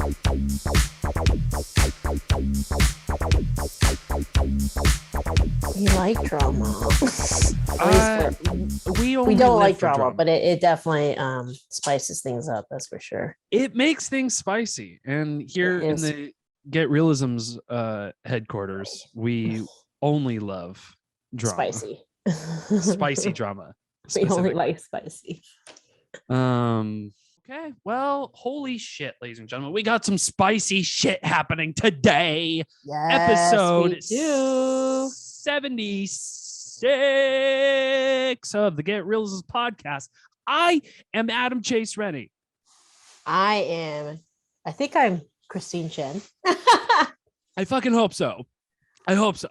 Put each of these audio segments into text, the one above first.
We like drama. We don't like drama, but it definitely spices things up. That's for sure. It makes things spicy. And here in the Get Reelisms headquarters, we only love drama. Spicy drama. We only like spicy. Okay, well, holy shit, ladies and gentlemen, we got some spicy shit happening today. Yes, episode 76 of the Get Reelisms podcast. I am Adam Chase Rennie. I think I'm Christine Chen. I fucking hope so. I hope so.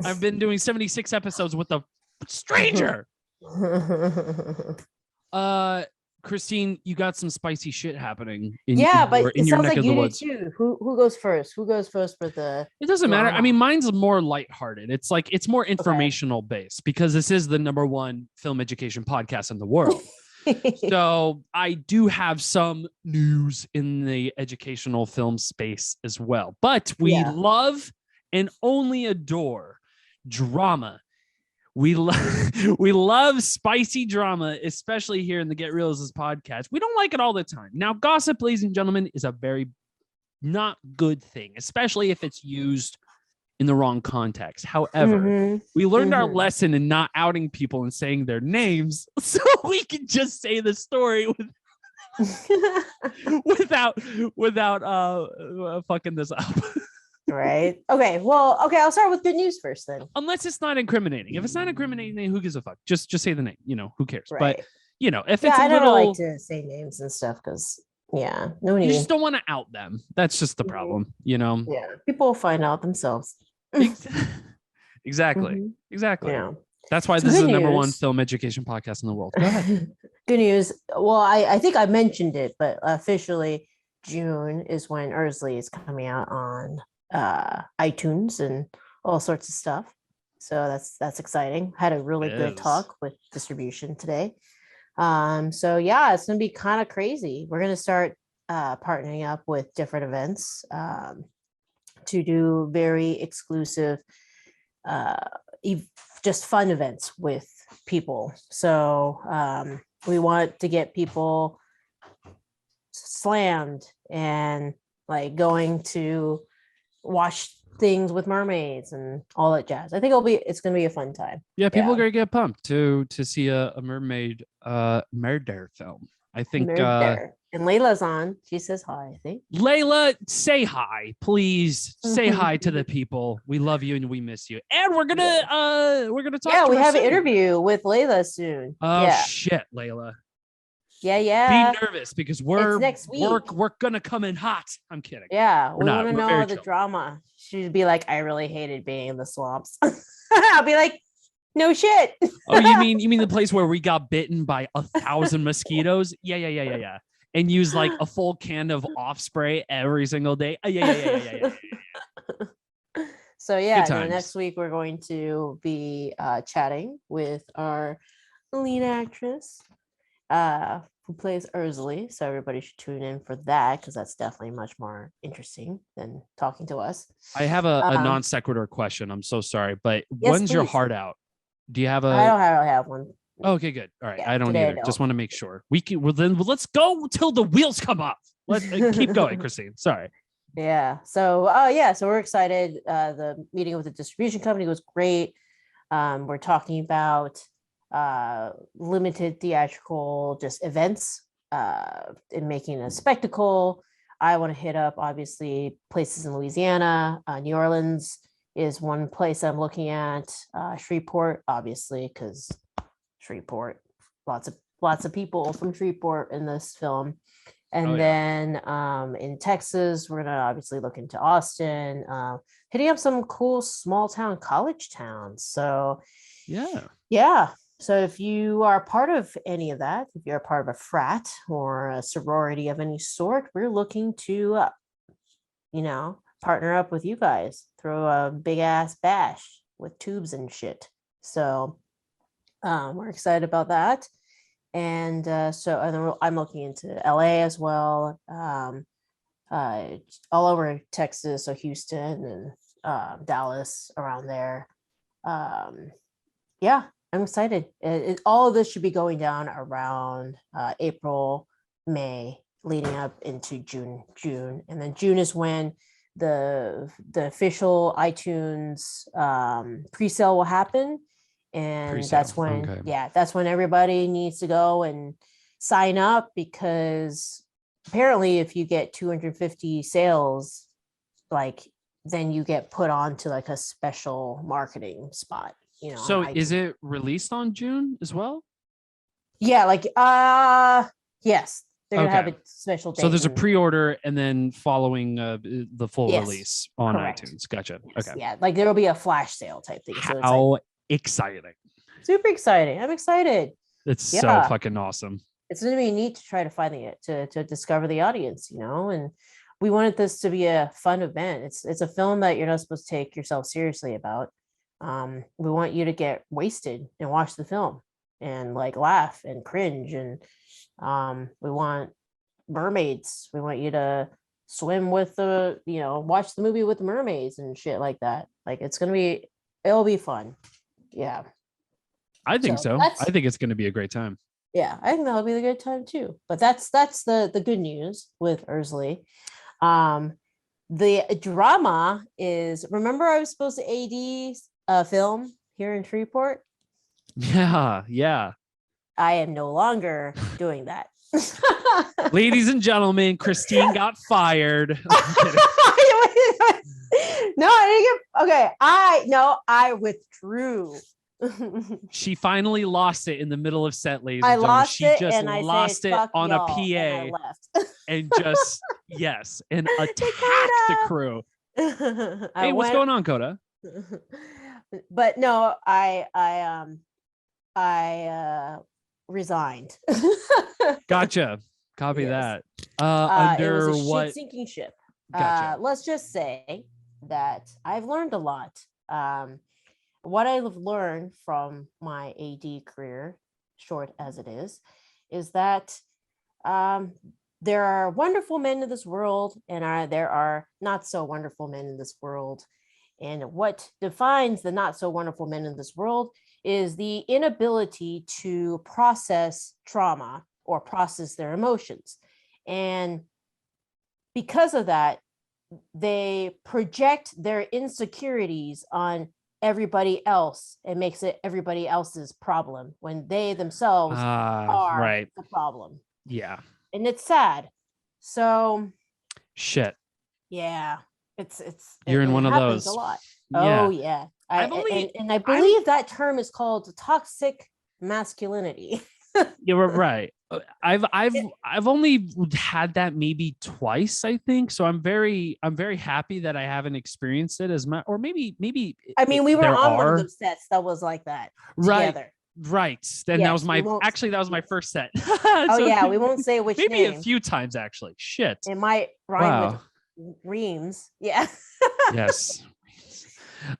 I've been doing 76 episodes with a stranger. Christine, you got some spicy shit happening in your neck of the woods. Too. Who goes first? Who goes first for the? It doesn't matter. I mean, mine's more lighthearted. It's like it's more informational based because this is the #1 film education podcast in the world. So I do have some news in the educational film space as well. But we love and only adore drama. We love spicy drama, especially here in the Get Reelisms podcast. We don't like it all the time. Now, gossip, ladies and gentlemen, is a very not good thing, especially if it's used in the wrong context. However, we learned our lesson in not outing people and saying their names, so we can just say the story without fucking this up. Right. Okay. Well, I'll start with good news first then. Unless it's not incriminating. If it's not incriminating, then who gives a fuck? Just say the name. Who cares? Right. But if it's I don't like to say names and stuff because nobody. You just don't want to out them. That's just the problem. Yeah. People will find out themselves. Exactly. Yeah. That's why this is the #1 film education podcast in the world. Go ahead. Good news. Well, I think I mentioned it, but officially June is when Ursley is coming out on iTunes and all sorts of stuff. So that's exciting. Had a really good talk with distribution today. So yeah, it's gonna be kind of crazy. We're gonna start partnering up with different events to do very exclusive just fun events with people. So we want to get people slammed and like going to watch things with mermaids and all that jazz. I think it's gonna be a fun time. Yeah, people are gonna get pumped to see a mermaid murder film. I think and Layla's on. She says hi, I think. Layla, say hi, please. Say hi to the people. We love you and we miss you. And we're gonna talk. Yeah, we have an interview with Layla soon. Oh shit, Layla. Yeah. Be nervous because we're next week. We're gonna come in hot. I'm kidding. Yeah, we want to know the drama. She'd be like, I really hated being in the swamps. I'll be like, no shit. Oh, you mean the place where we got bitten by 1,000 mosquitoes? Yeah. And use like a full can of off spray every single day. Yeah. So next week we're going to be chatting with our lead actress who plays Ursley. So everybody should tune in for that because that's definitely much more interesting than talking to us. I have a non sequitur question. I'm so sorry, but when's your heart out? Do you have I don't have one. Okay, good. All right. Yeah, I don't either. Just want to make sure. Then let's go till the wheels come off. Let's keep going, Christine. Sorry. Yeah. So so we're excited. The meeting with the distribution company was great. We're talking about limited theatrical just events in making a spectacle. I want to hit up obviously places in Louisiana. New Orleans is one place I'm looking at. Shreveport, obviously, because Shreveport, lots of people from Shreveport in this film. And then in Texas, we're gonna obviously look into Austin, hitting up some cool small town college towns. So yeah. So if you are part of any of that, if you're a part of a frat or a sorority of any sort, we're looking to partner up with you guys, throw a big ass bash with tubes and shit. So we're excited about that. And I'm looking into LA as well. all over Texas, so Houston and Dallas around there. Yeah, I'm excited. All of this should be going down around April, May, leading up into June, and then June is when the official iTunes pre-sale will happen, and Pre-sale, that's when okay. that's when everybody needs to go and sign up, because apparently if you get 250 sales, like then you get put onto like a special marketing spot, So on is iTunes. it released on June as well? Yeah, like yes, they're gonna have Okay. a special So date. there's a pre-order and then following the full Yes, release on correct. iTunes. Gotcha. Yes, Okay. yeah, like there'll be a flash sale type thing. So it's like How exciting. super exciting. I'm excited. It's so Yeah, fucking awesome. it's gonna be neat to try to find it to discover the audience, and we wanted this to be a fun event. It's a film that you're not supposed to take yourself seriously about. We want you to get wasted and watch the film and like laugh and cringe, and we want mermaids. We want you to swim with watch the movie with mermaids and shit like that. Like it'll be fun. Yeah. I think So so. that's I think it's going to be a great time. yeah, I think that'll be a good time too. But that's the good news with Ursley. Um, the drama is, remember I was supposed to AD a film here in Shreveport. Yeah. Yeah. I am no longer doing that. Ladies and gentlemen, Christine got fired. No, I didn't get okay. I withdrew. She finally lost it in the middle of set, ladies I and gentlemen. lost She it just and I lost said, it fuck on a y'all, PA and I left. and just yes, and attacked the crew. Hey, what's going on, Coda? But no, I resigned. Gotcha. Copy Yes. that. It was Under a what? sinking ship. Gotcha. Let's just say that I've learned a lot. What I've learned from my AD career, short as it is that there are wonderful men in this world, and there are not so wonderful men in this world. And what defines the not so wonderful men in this world is the inability to process trauma or process their emotions. And because of that, they project their insecurities on everybody else and makes it everybody else's problem when they themselves are Right. the problem. Yeah. And it's sad. So shit. Yeah. You're in one of happens those. a lot. Yeah. Oh yeah. I I've believe that term is called toxic masculinity. You're right. I've only had that maybe twice, I think. So I'm very happy that I haven't experienced it as much, or maybe I mean, we were there on one of are. those sets that was like that Right. together. Right. Then that was Yes, my first set. Oh So yeah, we won't say which maybe name. a few times actually. Shit. It might rhyme Wow. with Reams. Yeah. Yes.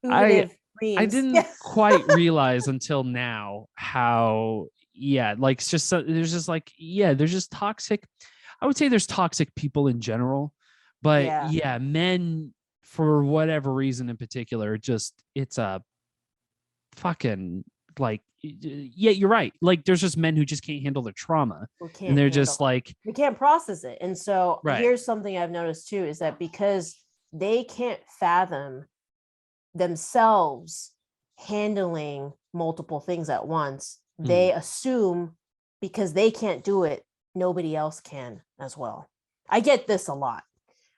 I I didn't quite realize until now how, like it's just there's just like, there's just toxic. I would say there's toxic people in general, but Yeah. men for whatever reason in particular, it's a fucking like, you're right. Like there's just men who just can't handle the trauma and they're just like, they can't process it. And so right. Here's something I've noticed too, is that because they can't fathom themselves handling multiple things at once, they assume because they can't do it, nobody else can as well. I get this a lot.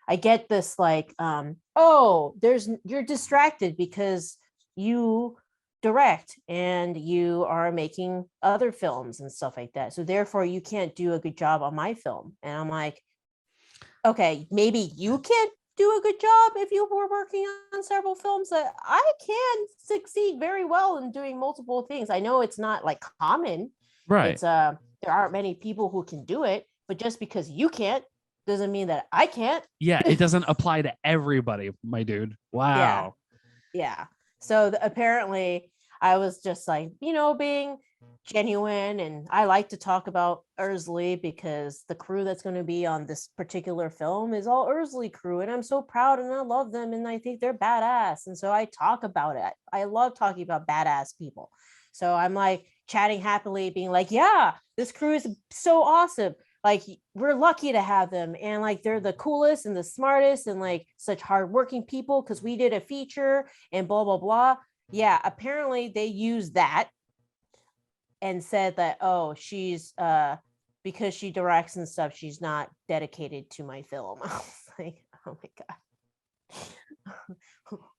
I get this like, you're distracted because you direct and you are making other films and stuff like that. So therefore you can't do a good job on my film. And I'm like, okay, maybe you can't do a good job if you were working on several films. That I can succeed very well in doing multiple things. I know it's not like common. Right. It's there aren't many people who can do it, but just because you can't doesn't mean that I can't. Yeah, it doesn't apply to everybody, my dude. Wow. Yeah. So apparently I was just like, being genuine, and I like to talk about Ursley because the crew that's going to be on this particular film is all Ursley crew, and I'm so proud and I love them and I think they're badass, and so I talk about it. I love talking about badass people. So I'm like chatting happily, being like, yeah, this crew is so awesome. Like, we're lucky to have them, and like they're the coolest and the smartest and like such hardworking people because we did a feature and blah blah blah. Yeah, apparently they use that and said that, oh, she's because she directs and stuff, she's not dedicated to my film. I was like, oh my god.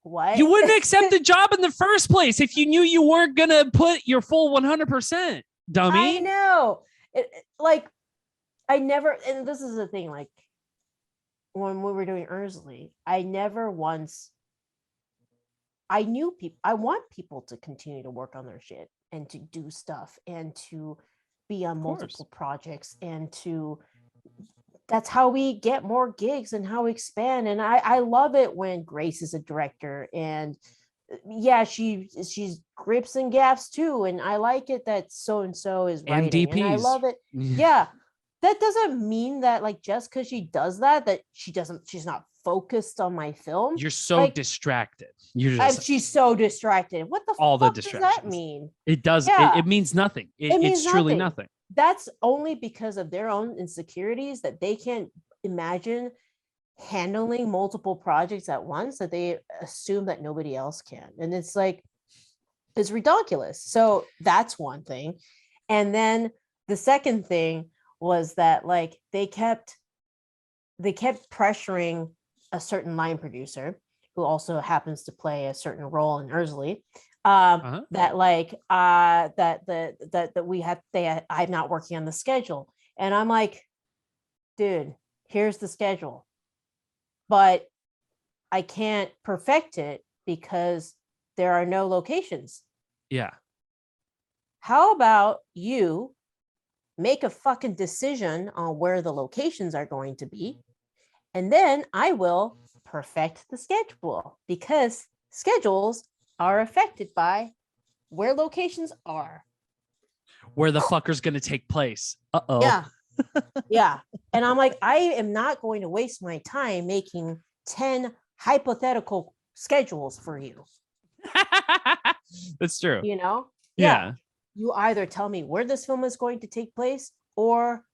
What? You wouldn't accept the job in the first place if you knew you weren't gonna put your full 100%, dummy. I know. Like, I never, and this is the thing, like when we were doing Ursley, I never once, I knew people, I want people to continue to work on their shit and to do stuff and to be on multiple projects and to, that's how we get more gigs and how we expand. And I love it when Grace is a director, and yeah, she's grips and gaps too. And I like it that so and so is writing, and I love it. Yeah. That doesn't mean that like just because she does that she's not focused on my film. You're so like, distracted. You're just she's so distracted. What the all fuck the does that mean? It does. Yeah. It means nothing. It means it's truly nothing. That's only because of their own insecurities that they can't imagine handling multiple projects at once, that they assume that nobody else can. And it's like, it's ridiculous. So that's one thing. And then the second thing was that like they kept pressuring a certain line producer who also happens to play a certain role in Ursley, that like I'm not working on the schedule. And I'm like, dude, here's the schedule, but I can't perfect it because there are no locations. Yeah. How about you make a fucking decision on where the locations are going to be, and then I will perfect the schedule, because schedules are affected by where locations are. Where the fucker's going to take place. Uh-oh. Yeah. Yeah. And I'm like, I am not going to waste my time making 10 hypothetical schedules for you. That's true. You know? Yeah. You either tell me where this film is going to take place, or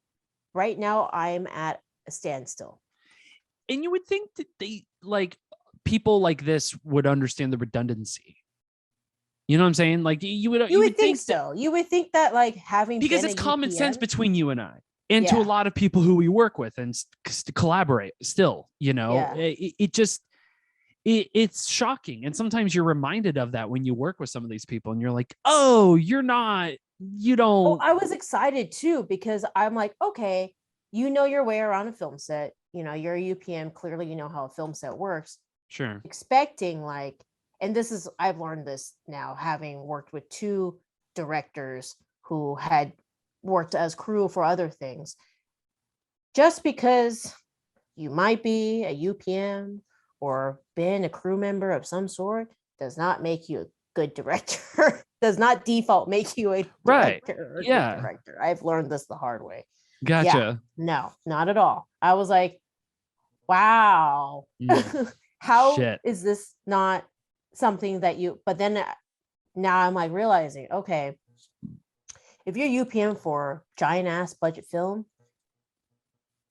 right now I'm at a standstill. And you would think that they, like, people like this would understand the redundancy. You know what I'm saying? Like you would think so. You would think that like having, because it's common sense between you and I, and to a lot of people who we work with and collaborate still, you know, it just, it's shocking. And sometimes you're reminded of that when you work with some of these people and you're like, oh, you don't. Oh, I was excited too, because I'm like, okay, you know your way around a film set, you know, you're a UPM, clearly you know how a film set works. Sure. Expecting like, and this is, I've learned this now, having worked with 2 directors who had worked as crew for other things. Just because you might be a UPM or been a crew member of some sort does not make you a good director. Does not default make you a director. Right. Yeah. Director. I've learned this the hard way. Gotcha. Yeah, no, not at all. I was like, wow. How is this not something that you, but then now I'm like realizing, okay, if you're UPM for giant ass budget film,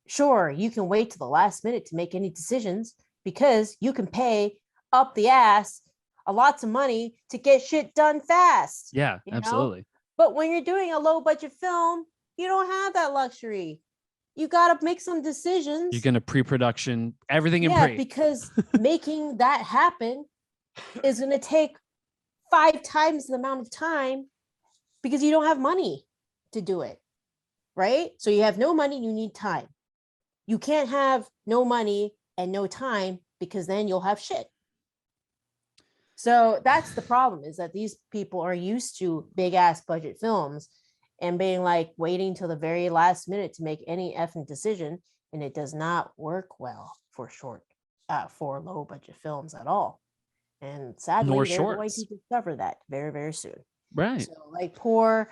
sure, you can wait to the last minute to make any decisions, because you can pay up the ass a lots of money to get shit done fast. Yeah, absolutely. But when you're doing a low budget film, you don't have that luxury. You got to make some decisions. You're going to pre-production everything in pre. Because making that happen is going to take 5 times the amount of time, because you don't have money to do it. Right? So you have no money, you need time. You can't have no money and no time, because then you'll have shit. So that's the problem, is that these people are used to big ass budget films and being like waiting till the very last minute to make any effing decision. And it does not work well for for low budget films at all. And sadly, they're going to discover that very, very soon. Right. So like poor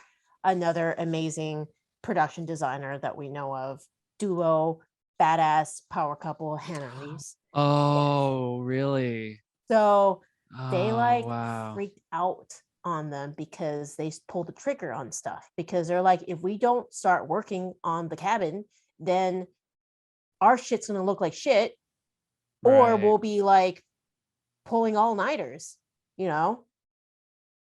another amazing production designer that we know of, duo, badass power couple, Hannah Reese. Oh, really? So they Oh, like wow. freaked out on them because they pulled the trigger on stuff, because they're like, if we don't start working on the cabin, then our shit's gonna look like shit, or Right. we'll be like pulling all-nighters, you know.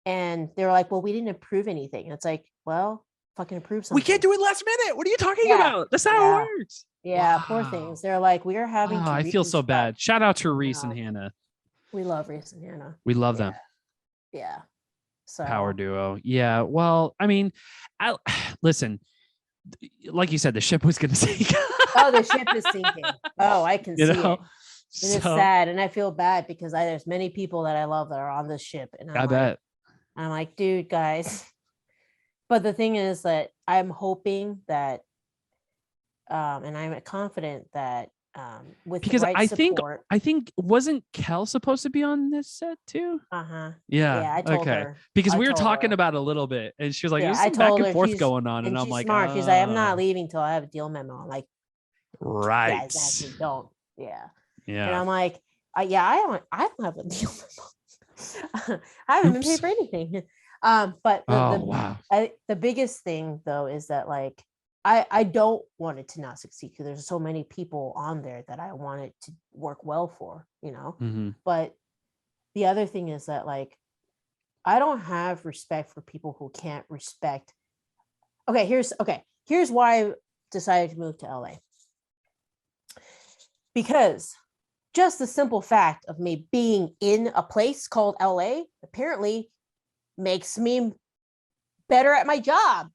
And they're like, well, we didn't approve anything. And it's like, well, fucking approve something. We can't do it last minute. What are you talking Yeah. about? That's not how it works. Yeah, poor Wow. things. They're like, we are having Oh, to I feel so reconstruct. bad. Shout out to Reese and No. Hannah. We love Reese and Hannah. We love Yeah. them. Yeah. So Power duo. Yeah. Well, I mean, listen, like you said, the ship was going to sink. oh, the ship is sinking. Oh, I can You see know? it. And it's sad, and I feel bad because there's many people that I love that are on this ship, and I'm like, dude, guys. But the thing is that I'm hoping that, and I'm confident that, with because the right support, I think wasn't Kel supposed to be on this set too? Yeah, I told okay. her, Because we were talking about it a little bit, and she was like, yeah, "There's I some back told and her forth going on," and I'm she's like, smart. She's like, I'm not leaving till I have a deal memo. I'm like, right. Yeah, exactly. Don't. Yeah. Yeah. And I'm like, I don't have a deal memo. I haven't been paid for anything. But the biggest thing though is that, like, I don't want it to not succeed, because there's so many people on there that I want it to work well for, you know. Mm-hmm. But the other thing is that, like, I don't have respect for people who can't respect. Here's why I decided to move to LA. Because just the simple fact of me being in a place called LA apparently makes me better at my job.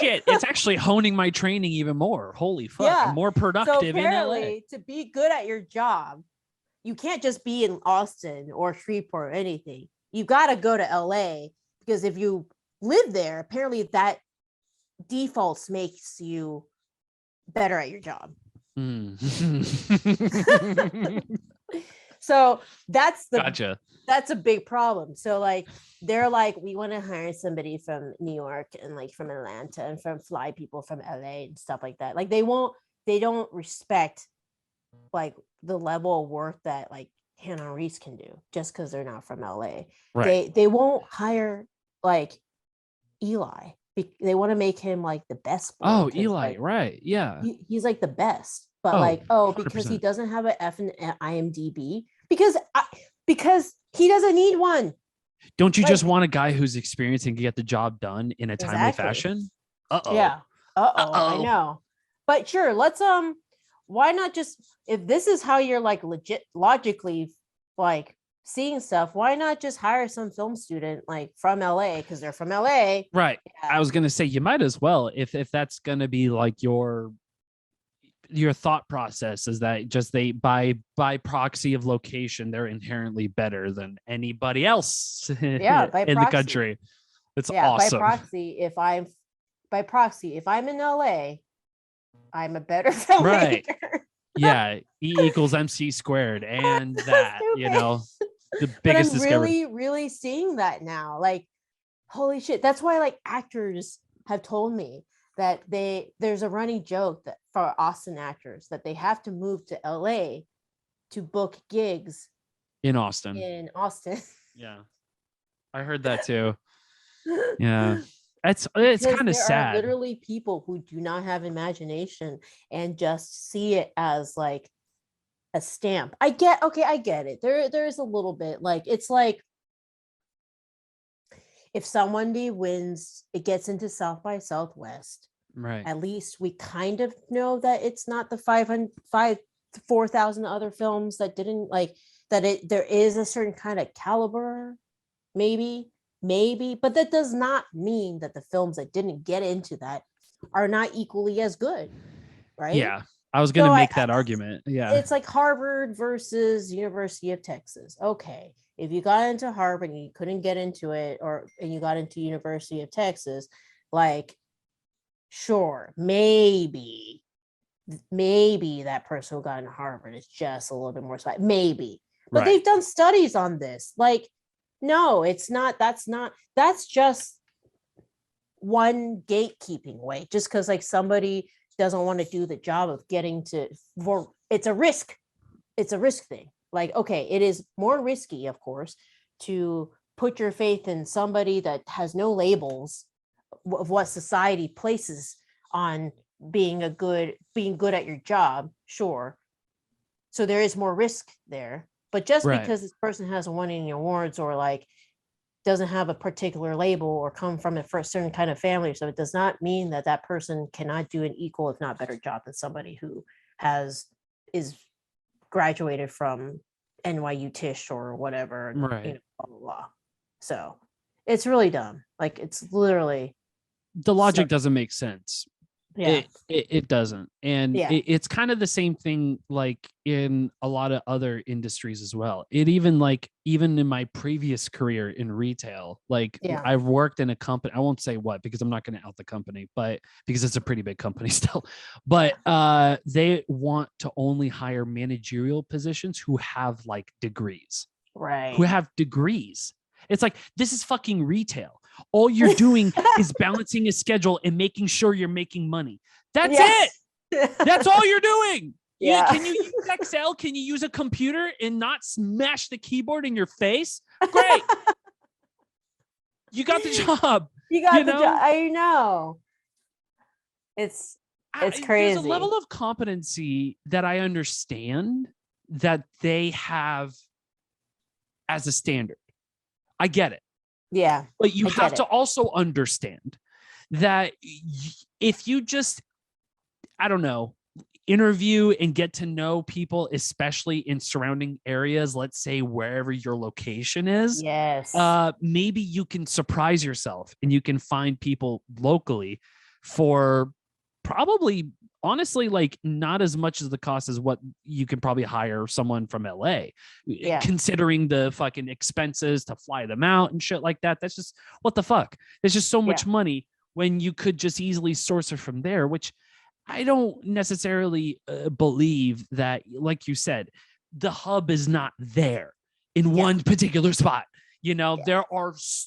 Shit, it's actually honing my training even more. Holy fuck, Yeah. I'm more productive. So apparently, in LA. To be good at your job, you can't just be in Austin or Shreveport or anything. You got to go to LA, because if you live there, apparently that defaults makes you better at your job. So that's a big problem. So, like, they're like, we want to hire somebody from New York and, like, from Atlanta and from fly people from LA and stuff like that. Like, they don't respect, like, the level of work that, like, Hannah Reese can do just because they're not from LA. Right. They won't hire, like, Eli. They want to make him, like, the best boy. Oh, Eli, like, right. Yeah. He's like the best. But 100%. Because he doesn't have an F in IMDb, because he doesn't need one. Don't you just want a guy who's experienced and can get the job done in a timely fashion? Yeah. I know. But sure, let's why not just, if this is how you're, like, legit logically, like, seeing stuff, why not just hire some film student, like, from LA, because they're from LA? Right. Yeah. I was gonna say, you might as well, if that's gonna be like your thought process, is that just they by proxy of location, they're inherently better than anybody else in the country. It's awesome. By proxy, if I'm in LA, I'm a better filmmaker. Right. Yeah, E equals MC squared, and that, you know, the biggest discovery. Really seeing that now, like, holy shit. That's why, like, actors have told me that there's a running joke that for Austin actors that they have to move to LA to book gigs in Austin. Yeah, I heard that too. Yeah, it's kind of sad. There are literally people who do not have imagination and just see it as, like, a stamp. I get it. There is a little bit, like, it's like, if somebody wins, it gets into South by Southwest, right? At least we kind of know that it's not the 4,000 other films that didn't, like, that there is a certain kind of caliber, maybe, but that does not mean that the films that didn't get into that are not equally as good, right? Yeah, I was going to make that argument. Yeah, it's like Harvard versus University of Texas. Okay, if you got into Harvard and you couldn't get into it, and you got into University of Texas, like, sure, maybe that person who got into Harvard is just a little bit more smart, maybe. But they've done studies on this. Like, no, it's not. That's just one gatekeeping way. Just because like somebody doesn't want to do the job of getting to, it's a risk. It's a risk thing. Like, okay, it is more risky, of course, to put your faith in somebody that has no labels of what society places on being good at your job. Sure. So there is more risk there. But just because this person hasn't won any awards or like doesn't have a particular label or come from a certain kind of family, so it does not mean that that person cannot do an equal, if not better job than somebody who is graduated from NYU Tisch or whatever, right? You know, blah, blah, blah. So it's really dumb. Like, it's literally, the logic doesn't make sense. Yeah, it doesn't. And it's kind of the same thing like in a lot of other industries as well. It even in my previous career in retail, like I've worked in a company, I won't say what because I'm not going to out the company, but because it's a pretty big company still, but they want to only hire managerial positions who have like degrees, right? Who have degrees. It's like, this is fucking retail. All you're doing is balancing a schedule and making sure you're making money. That's it. That's all you're doing. Yeah. Can you use Excel? Can you use a computer and not smash the keyboard in your face? Great. You got the job. You got the job. I know. It's crazy. There's a level of competency that I understand that they have as a standard. I get it. Yeah. But you have to also understand that if you just, I don't know, interview and get to know people, especially in surrounding areas, let's say wherever your location is, maybe you can surprise yourself and you can find people locally for probably, honestly, like not as much as the cost as what you can probably hire someone from LA, considering the fucking expenses to fly them out and shit like that. That's just, what the fuck? There's just so much money when you could just easily source it from there, which I don't necessarily believe that, like you said, the hub is not there in one particular spot. You know,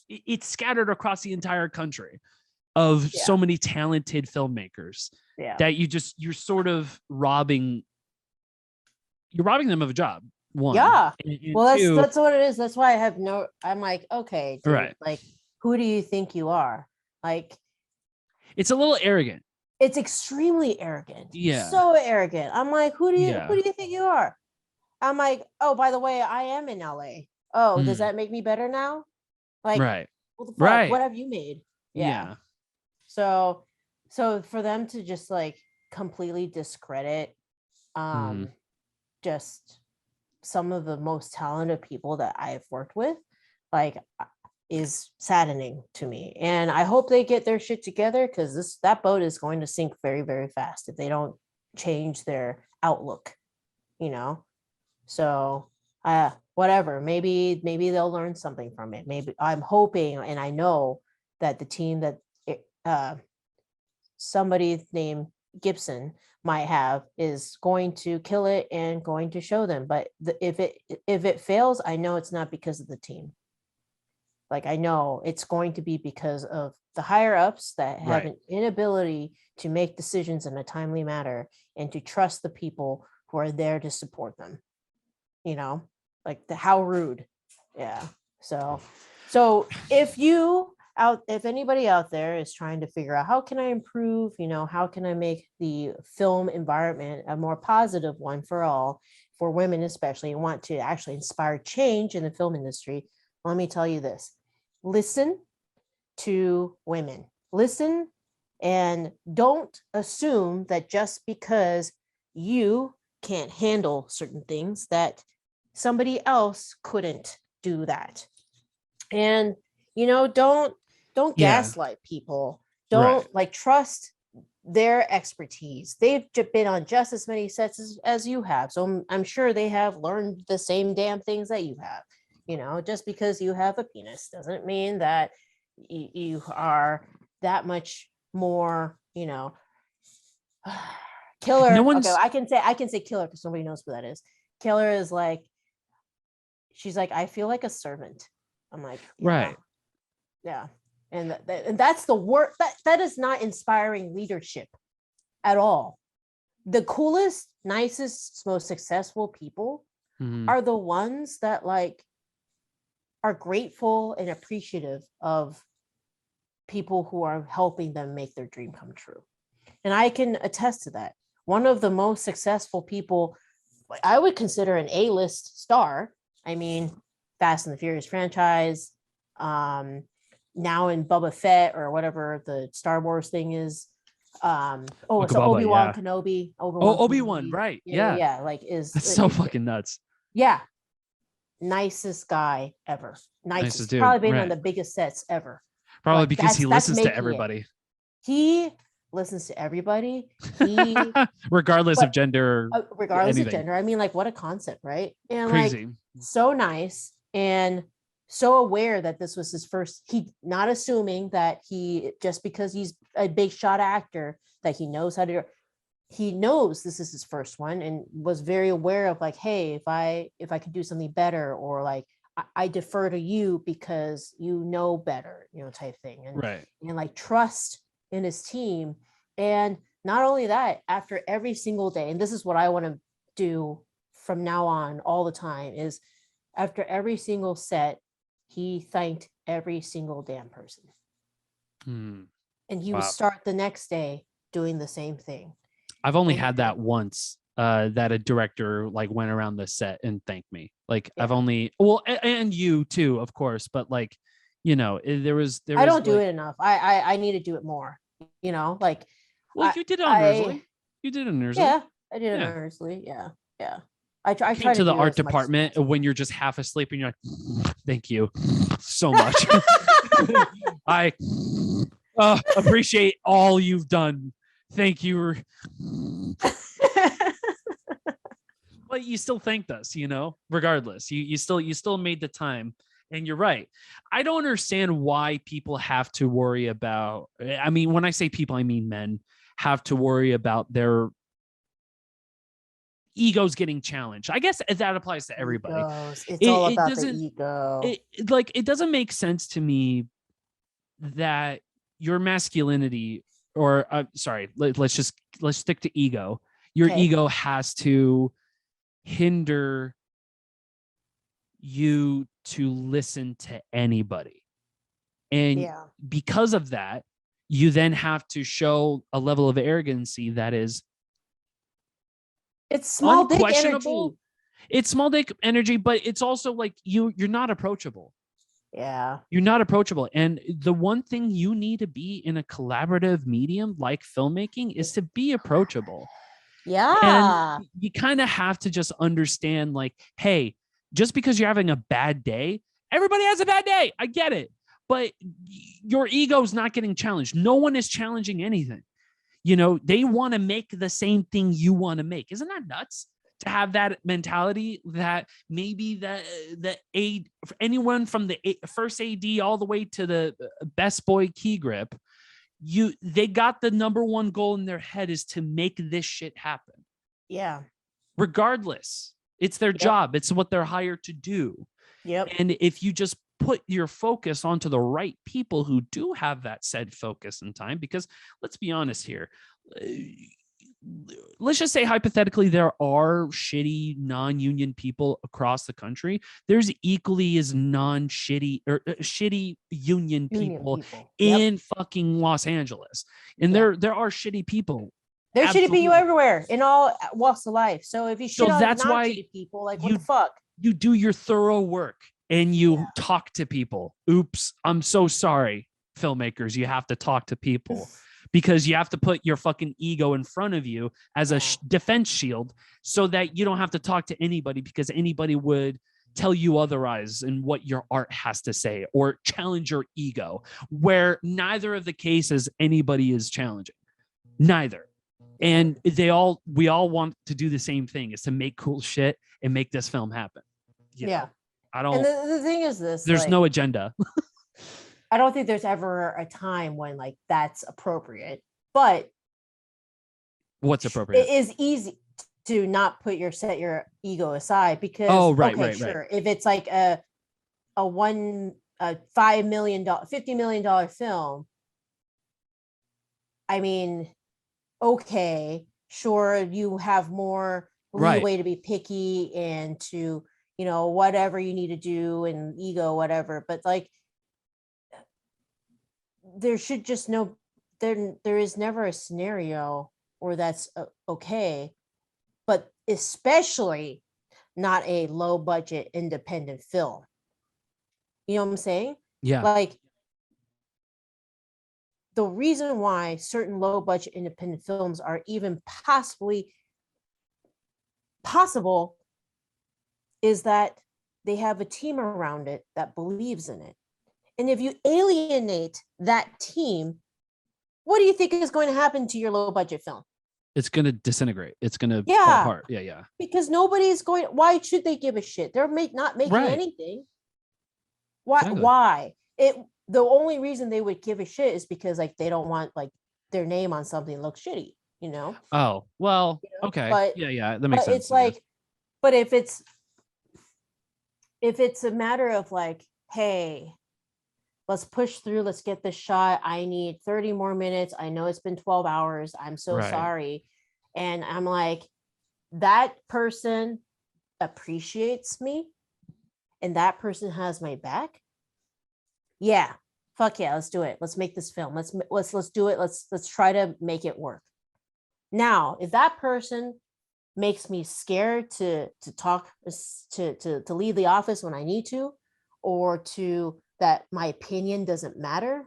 it's scattered across the entire country of so many talented filmmakers that you're sort of robbing them of a job. One. And well, that's what it is. That's why I'm like, okay, dude, right. Like, who do you think you are? Like, it's a little arrogant. It's extremely arrogant. Yeah. So arrogant. I'm like, who do you think you are? I'm like, oh, by the way, I am in LA. Oh, does that make me better now? Like, right. What the fuck? Right. What have you made? Yeah. So for them to just like completely discredit just some of the most talented people that I've worked with, like, is saddening to me. And I hope they get their shit together, because that boat is going to sink very, very fast if they don't change their outlook, you know? So whatever, maybe they'll learn something from it. Maybe, I'm hoping, and I know that the team that somebody named Gibson might have is going to kill it and going to show them. But if it fails, I know it's not because of the team. Like, I know it's going to be because of the higher ups that have an inability to make decisions in a timely manner and to trust the people who are there to support them. You know, like, how rude. Yeah. So if anybody out there is trying to figure out, how can I improve, you know, how can I make the film environment a more positive one for all, for women especially, and want to actually inspire change in the film industry, let me tell you this: listen to women. Listen, and don't assume that just because you can't handle certain things that somebody else couldn't do that. And, you know, don't gaslight people. Don't like, trust their expertise. They've been on just as many sets as you have. So I'm sure they have learned the same damn things that you have. You know, just because you have a penis doesn't mean that you are that much more, you know. Killer. Okay, I can say killer because somebody knows who that is. Killer is like, she's like, I feel like a servant. I'm like, Right. Yeah. And and that's the work that is not inspiring leadership at all. The coolest, nicest, most successful people are the ones that like are grateful and appreciative of people who are helping them make their dream come true. And I can attest to that. One of the most successful people I would consider an A-list star. I mean, Fast and the Furious franchise, now in Boba Fett or whatever the Star Wars thing is. So Obi Wan Kenobi. Obi Wan, right? Yeah. Like that's so fucking nuts. Yeah, nicest guy ever. Nicest dude, probably been right. one of the biggest sets ever. Probably like, because he listens to everybody. He listens to everybody. He regardless of gender. Regardless of gender. I mean, like, what a concept, right? And crazy. Like, so nice and so aware that this was his first. He not assuming that he just because he's a big shot actor that he knows how to. He knows this is his first one and was very aware of like, hey, if I could do something better, or like I defer to you because you know better, type thing. And right. And like trust in his team. And not only that, after every single day, and this is what I want to do from now on all the time, is after every single set, he thanked every single damn person. And he would start the next day doing the same thing. I've only had that once, that a director like went around the set and thanked me. Like I've only, and you too, of course, but like, there was I don't do it enough. I need to do it more, like. Well, you did it on Nersley. You did it on Nersley. Yeah, I did it on Nersley. Yeah. I try to the art department when you're just half asleep and you're like, thank you so much. I appreciate all you've done. Thank you. But you still thanked us, regardless. You still made the time. And you're right. I don't understand why people have to worry about, I mean, when I say people, I mean men have to worry about their egos getting challenged. I guess that applies to everybody. It's all about the ego. It doesn't make sense to me that your masculinity, or let's stick to ego. Your ego has to hinder you to listen to anybody. And because of that, you then have to show a level of arrogancy that is small dick energy. It's small dick energy, but it's also like you're not approachable. Yeah. You're not approachable. And the one thing you need to be in a collaborative medium like filmmaking is to be approachable. Yeah. And you kind of have to just understand like, hey, just because you're having a bad day, everybody has a bad day. I get it. But your ego's not getting challenged. No one is challenging anything. They want to make the same thing you want to make. Isn't that nuts? To have that mentality that maybe the aid, anyone from the first AD all the way to the best boy key grip, they got the number one goal in their head is to make this shit happen. Yeah. Regardless, it's their job. It's what they're hired to do. Yep. And if you just put your focus onto the right people who do have that said focus and time, because let's be honest here, let's just say hypothetically there are shitty non-union people across the country. There's equally as non-shitty or shitty union people in fucking Los Angeles, and there are shitty people. There's shitty people everywhere in all walks of life. So if you shit on non-shitty people, like what the fuck? You do your thorough work and you talk to people. Oops, I'm so sorry, filmmakers. You have to talk to people. Because you have to put your fucking ego in front of you as a defense shield so that you don't have to talk to anybody, because anybody would tell you otherwise in what your art has to say or challenge your ego, where neither of the cases anybody is challenging. Neither. And we all want to do the same thing, is to make cool shit and make this film happen. Yeah. I don't. And the thing is this. There's no agenda. I don't think there's ever a time when like that's appropriate, but what's appropriate? It is easy to not set your ego aside, because sure, if it's like a $5 million, $50 million film, I mean, okay, sure, you have more leeway to be picky and to, whatever you need to do and ego, whatever. But like, there should just there is never a scenario where that's okay, but especially not a low budget independent film. You know what I'm saying? Yeah. Like, the reason why certain low budget independent films are even possible is that they have a team around it that believes in it. And if you alienate that team, what do you think is going to happen to your low budget film? It's going to disintegrate. It's going to fall apart. Yeah. Because why should they give a shit? They're not making anything. Why? Exactly. Why? The only reason they would give a shit is because like they don't want like their name on something that looks shitty, Oh, well, okay. But, yeah, that makes sense. It's like, but if it's a matter of like, hey, let's push through, let's get this shot. I need 30 more minutes. I know it's been 12 hours. I'm so sorry. And I'm like, that person appreciates me and that person has my back. Yeah, fuck yeah, let's do it. Let's make this film. Let's do it. Let's try to make it work. Now, if that person makes me scared to talk, to leave the office when I need to, or to that my opinion doesn't matter,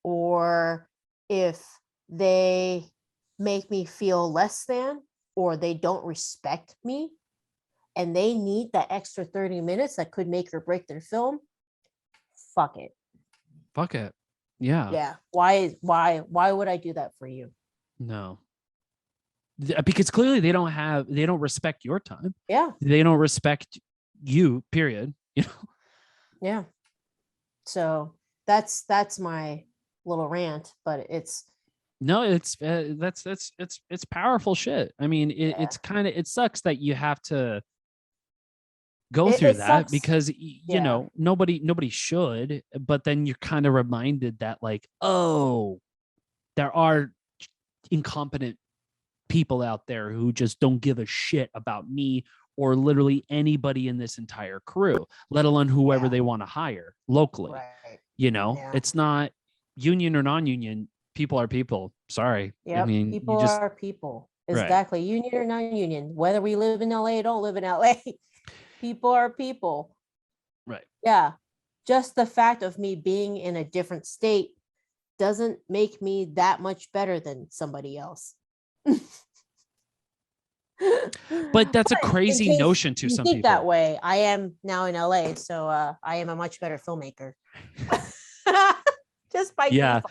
or if they make me feel less than, or they don't respect me and they need that extra 30 minutes that could make or break their film, fuck it. Yeah. Why would I do that for you? No, because clearly they don't respect your time. Yeah, they don't respect you, period. Yeah. So that's my little rant, but it's it's powerful shit. I mean, it's kind of, it sucks that you have to go through that sucks. Because nobody should, but then you're kind of reminded that like, oh, there are incompetent people out there who just don't give a shit about me or literally anybody in this entire crew, let alone whoever they want to hire locally. Right. It's not union or non-union. People are people. Sorry. Yeah. I mean, people are people. Exactly. Right. Union or non-union, whether we live in LA or don't live in LA. People are people. Right. Yeah. Just the fact of me being in a different state doesn't make me that much better than somebody else. But that's a crazy notion to some people. That way, I am now in LA, so I am a much better filmmaker. Just by default.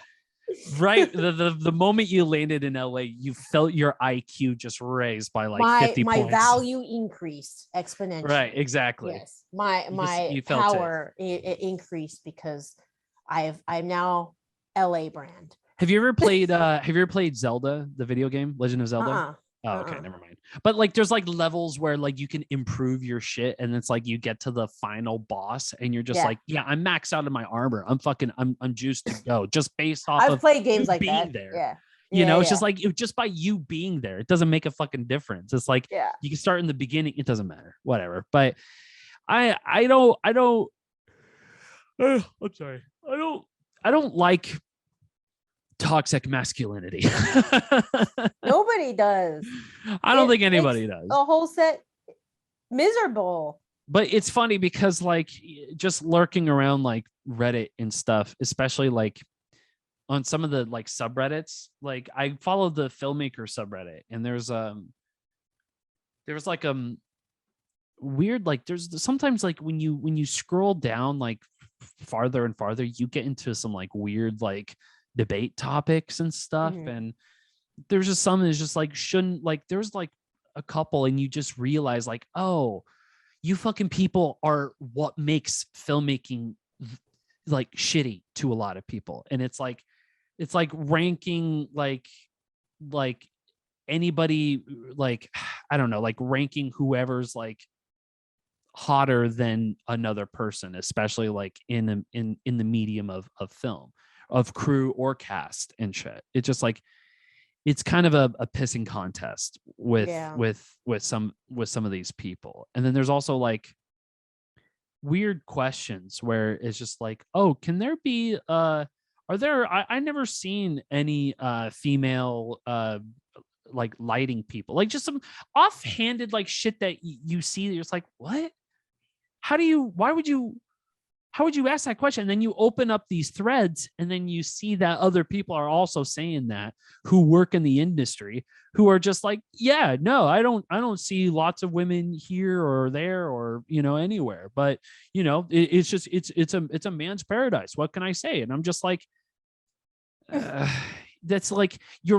Right. The moment you landed in LA, you felt your IQ just raised by like 50 points. My value increased exponentially. Right, exactly. Yes. My power it increased because I'm now LA brand. Have you ever played Zelda, the video game, Legend of Zelda? Oh, okay, never mind. But like there's like levels where like you can improve your shit and it's like you get to the final boss and you're just like, yeah, I'm maxed out of my armor. I'm juiced to go just based off I've played games like being that. There. Yeah. It's just like just by you being there, it doesn't make a fucking difference. It's like you can start in the beginning, it doesn't matter, whatever. But I don't I'm sorry. I don't like toxic masculinity. Nobody does. I don't think anybody does. The whole set miserable. But it's funny because like just lurking around like Reddit and stuff, especially like on some of the like subreddits, like I follow the filmmaker subreddit and there's like weird, like there's sometimes like when you scroll down like farther and farther, you get into some like weird like debate topics and stuff. And there's just some that's just like shouldn't, like there's like a couple and you just realize like, oh, you fucking people are what makes filmmaking like shitty to a lot of people. And it's like ranking like anybody, like I don't know, like ranking whoever's like hotter than another person, especially like in the medium of film, of crew or cast and shit. It's just like, it's kind of a pissing contest with Yeah. some of these people. And then there's also like weird questions where it's just like, oh, can there be are there I never seen any female like lighting people, like just some offhanded like shit that you see that you're just like, what? How would you ask that question? And then you open up these threads and then you see that other people are also saying that, who work in the industry, who are just like, yeah, no, I don't see lots of women here or there or, you know, anywhere, but you know, it's just, it's a man's paradise. What can I say? And I'm just like, that's like, you're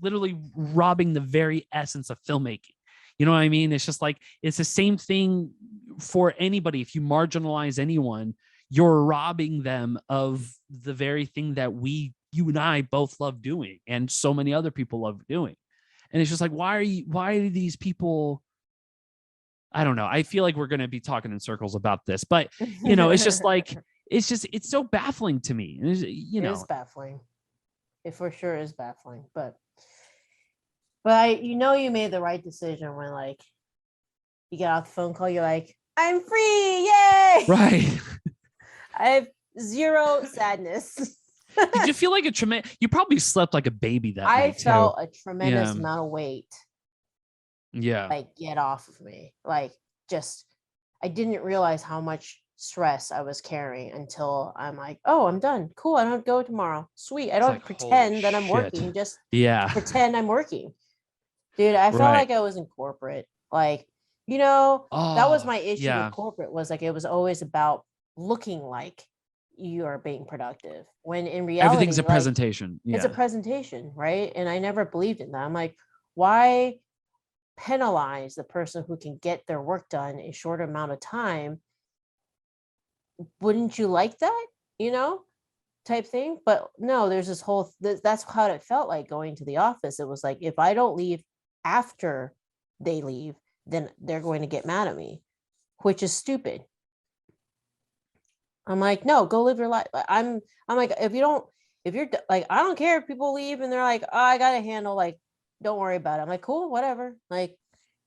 literally robbing the very essence of filmmaking. You know what I mean? It's just like, it's the same thing for anybody. If you marginalize anyone, you're robbing them of the very thing that you and I both love doing, and so many other people love doing. And it's just like, why do these people, I don't know. I feel like we're going to be talking in circles about this, but you know, it's just like, it's so baffling to me. You know, it is baffling. It for sure is baffling, but you made the right decision when like you get off the phone call, you're like, I'm free, yay! Right. I have zero sadness. Did you feel like you probably slept like a baby that I night felt too. a tremendous amount of weight. Yeah. Like get off of me. Like just, I didn't realize how much stress I was carrying until I'm like, oh, I'm done. Cool. I don't have to go tomorrow. Sweet. I don't have to pretend that I'm working. Just pretend I'm working. Dude, I felt like I was in corporate. Like, you know, that was my issue with corporate, was like, it was always about looking like you are being productive, when in reality, everything's a presentation. It's a presentation, right? And I never believed in that. I'm like, why penalize the person who can get their work done in a short amount of time? Wouldn't you like that, you know, type thing? But no, there's this whole, that's how it felt like going to the office. It was like, if I don't leave after they leave, then they're going to get mad at me, which is stupid. I'm like, no, go live your life. I'm like, if you're like, I don't care if people leave and they're like, oh, I got to handle, like, don't worry about it. I'm like, cool, whatever. Like,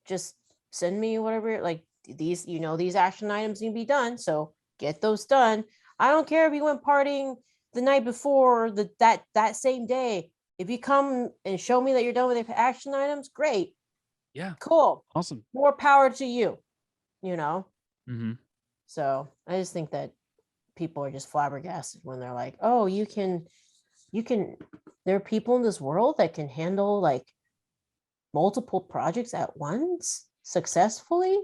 just send me whatever, like these, you know, these action items need to be done. So get those done. I don't care if you went partying the night before or that same day. If you come and show me that you're done with the action items, great. Yeah. Cool. Awesome. More power to you, you know? Mm-hmm. So I just think that people are just flabbergasted when they're like, oh, you can, there are people in this world that can handle like multiple projects at once successfully.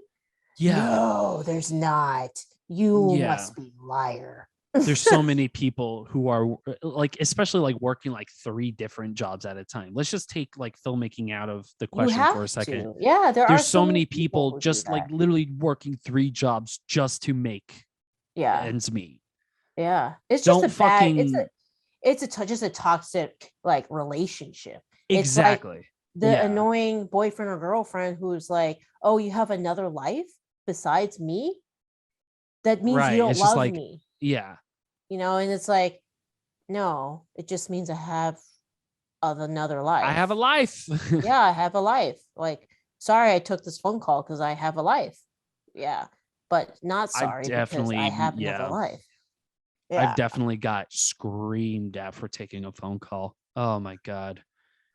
Yeah. No, there's not. You must be a liar. There's so many people who are like, especially like working like 3 different jobs at a time. Let's just take like filmmaking out of the question for a second. Yeah, there's so many people just like literally working 3 jobs just to make ends meet. Yeah, it's just a bad. It's just a toxic like relationship. Exactly. It's like the annoying boyfriend or girlfriend who's like, oh, you have another life besides me? That means you don't love me. Yeah. You know, and it's like, no, it just means I have another life. I have a life. Yeah, I have a life. Like, sorry, I took this phone call because I have a life. Yeah, but not sorry because I have another life. Yeah. I've definitely got screamed at for taking a phone call. Oh my God.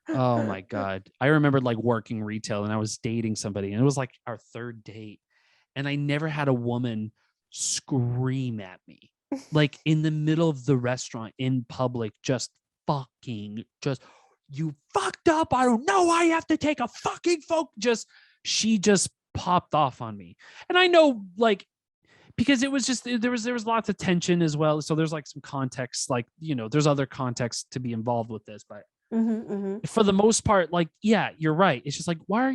Oh my God. I remembered like working retail and I was dating somebody and it was like our 3rd date. And I never had a woman scream at me like in the middle of the restaurant in public, just you fucked up. I don't know why you have to take a fucking phone. She just popped off on me. And I know like, because it was just, there was lots of tension as well. So there's like some context, like, you know, there's other context to be involved with this, but for the most part, like, yeah, you're right. It's just like, why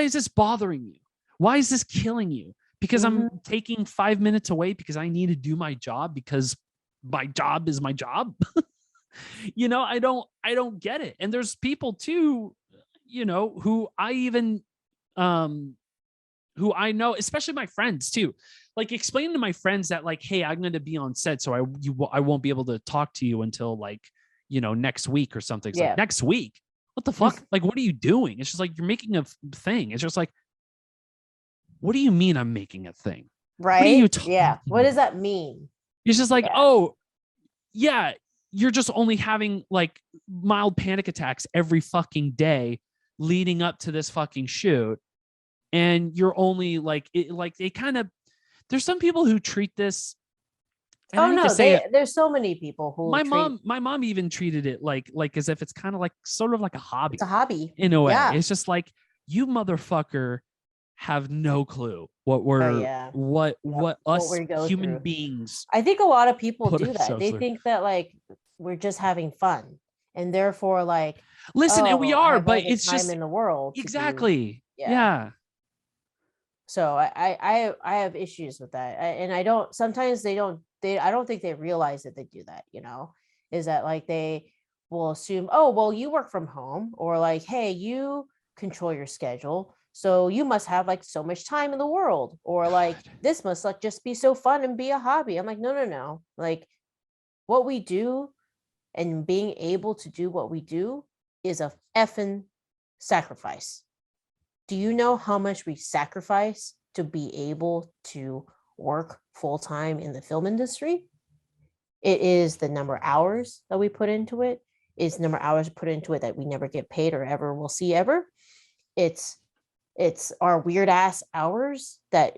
is this bothering you? Why is this killing you? Because I'm taking 5 minutes away because I need to do my job because my job is my job. You know, I don't get it. And there's people too, you know, who I know, especially my friends too, like explaining to my friends that like, hey, I'm going to be on set, so I won't be able to talk to you until like, you know, next week or something. It's like, next week? What the fuck? Like, what are you doing? It's just like, you're making a thing. It's just like, what do you mean I'm making a thing? Right? What are you talking What does about? that mean? It's just like, oh, yeah, you're just only having like mild panic attacks every fucking day leading up to this fucking shoot. And you're only like, they kind of, there's some people who treat this. And I hate to say it, there's so many people who my mom even treated it like as if it's kind of like sort of like a hobby. It's a hobby in a way. It's just like, you motherfucker have no clue what we're what us human beings. I think a lot of people do that. They think that like we're just having fun, and therefore like, listen, and we are, but it's just in the world. Exactly. Yeah. So I have issues with that, and I don't. Sometimes I don't think they realize that they do that. You know, is that like they will assume, oh well, you work from home, or like, hey, you control your schedule, so you must have like so much time in the world, or like this must like just be so fun and be a hobby. I'm like, no. Like, what we do and being able to do what we do is a effing sacrifice. Do you know how much we sacrifice to be able to work full-time in the film industry? It is the number of hours that we put into it. It's the number of hours put into it that we never get paid or ever will see ever. It's our weird ass hours that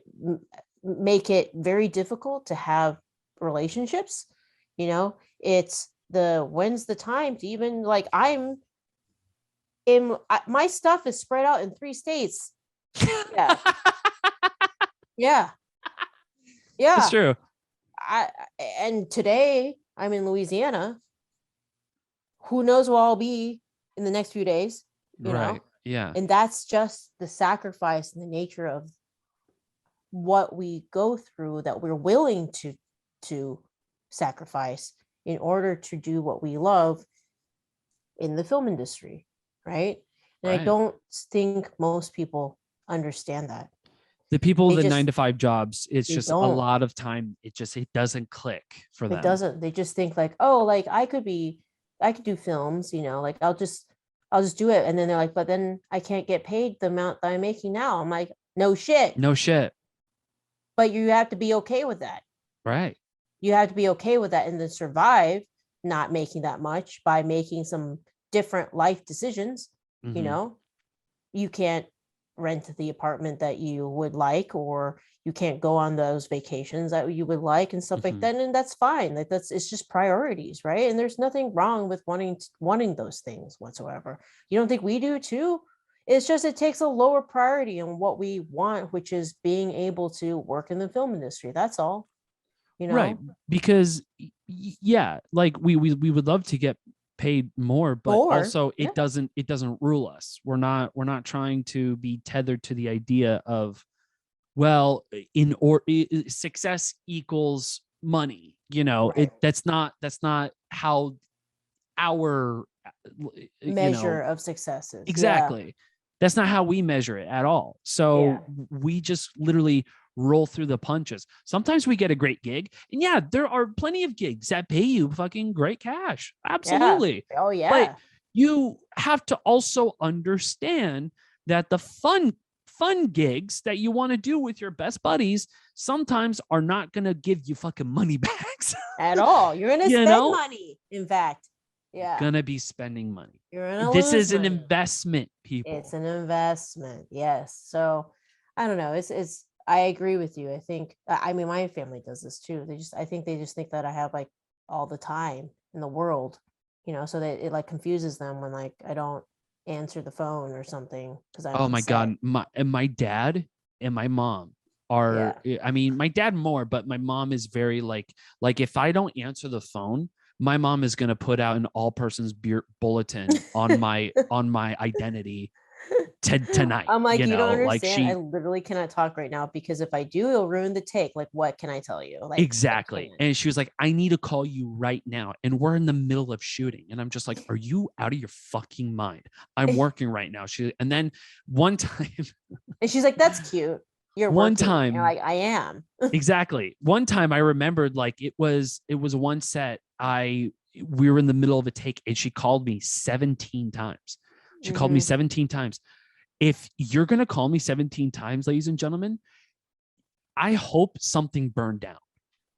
make it very difficult to have relationships. You know, it's when's the time to even like, my stuff is spread out in 3 states. Yeah. It's true. And today I'm in Louisiana. Who knows where I'll be in the next few days, you know? Yeah. And that's just the sacrifice and the nature of what we go through, that we're willing to sacrifice in order to do what we love in the film industry. Right. And I don't think most people understand that. The people with the 9-to-5 jobs, it's just a lot of time. It doesn't click for them. It doesn't. They just think like, oh, like I could do films, you know, like I'll just do it. And then they're like, but then I can't get paid the amount that I'm making now. I'm like, no shit. But you have to be okay with that. Right. You have to be okay with that and then survive not making that much by making some different life decisions. You know, you can't rent the apartment that you would like, or you can't go on those vacations that you would like and stuff like that. And that's fine. Like it's just priorities, right? And there's nothing wrong with wanting those things whatsoever. You don't think we do too? It's just, it takes a lower priority on what we want, which is being able to work in the film industry. That's all. You know? Right. Because like we would love to get paid more, but also it doesn't rule us. We're not trying to be tethered to the idea of, well, success equals money, you know. That's not how our measure of success is. Exactly. That's not how we measure it at all. So we just literally roll through the punches. Sometimes we get a great gig, and there are plenty of gigs that pay you fucking great cash. Absolutely. But you have to also understand that the fun gigs that you want to do with your best buddies sometimes are not going to give you fucking money backs at all. You're going to spend money. In fact, gonna be spending money. This is an investment, people. It's an investment. Yes. So I don't know. It's I agree with you. I think, I mean, my family does this too. I think they just think that I have like all the time in the world, you know, so that it like confuses them when like I don't answer the phone or something. Oh my God. My dad and my mom are, I mean, my dad more, but my mom is very like if I don't answer the phone, my mom is going to put out an all persons bulletin on my identity tonight. I'm like, you don't Like understand. I she literally cannot talk right now because if I do, it'll ruin the take. Like, what can I tell you? Like, exactly. And she was like, I need to call you right now. And we're in the middle of shooting. And I'm just like, are you out of your fucking mind? I'm working right now. And then one time, and she's like, that's cute. You're one working. And you're time, like, I am. exactly. One time I remembered like it was one set. We were in the middle of a take and she called me 17 times. She called me 17 times. If you're going to call me 17 times, ladies and gentlemen, I hope something burned down.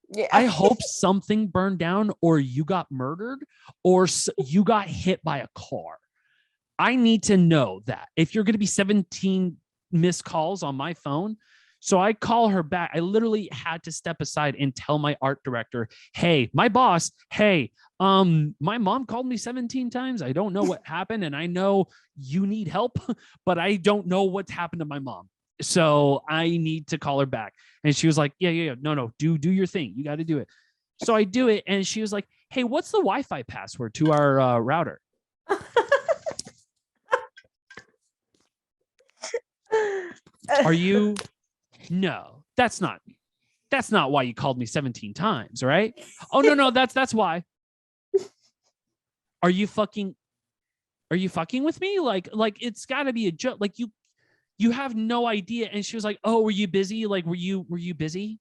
Yeah. I hope something burned down or you got murdered or you got hit by a car. I need to know that if you're going to be 17 missed calls on my phone. So I call her back. I literally had to step aside and tell my art director, hey, my boss, hey, my mom called me 17 times. I don't know what happened. And I know you need help, but I don't know what's happened to my mom. So I need to call her back. And she was like, yeah. No, do your thing. You got to do it. So I do it. And she was like, hey, what's the Wi-Fi password to our router? Are you? No, that's not why you called me 17 times, right? Oh, no, that's why. Are you fucking with me? Like it's got to be a joke. Like you have no idea. And she was like, oh, were you busy? Like, were you busy?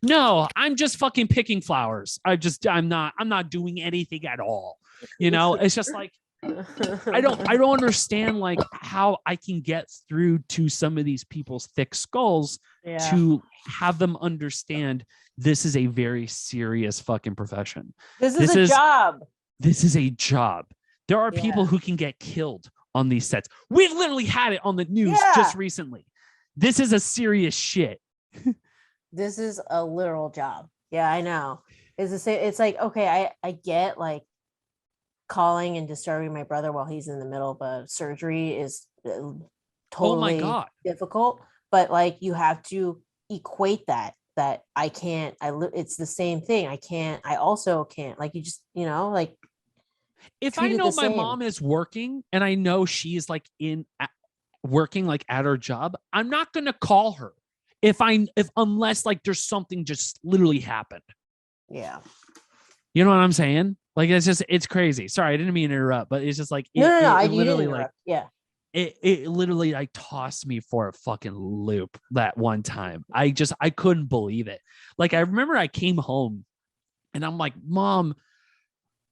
No, I'm just fucking picking flowers. I'm not doing anything at all. It's just like, I don't understand like how I can get through to some of these people's thick skulls to have them understand this is a very serious fucking profession. This is a job. This is a job. There are people who can get killed on these sets. We've literally had it on the news just recently. This is a serious shit. This is a literal job. Yeah, I know. It's the same. It's like, okay, I get like calling and disturbing my brother while he's in the middle of a surgery is totally difficult, but like you have to equate that I can't, it's the same thing. I also can't, like, you just, like, if I know my mom is working and I know she's like working like at her job, I'm not going to call her unless like there's something just literally happened. Yeah. You know what I'm saying? Like, it's crazy. Sorry, I didn't mean to interrupt, but it's just like, it literally like, it literally like tossed me for a fucking loop that one time. I couldn't believe it. Like, I remember I came home and I'm like, Mom,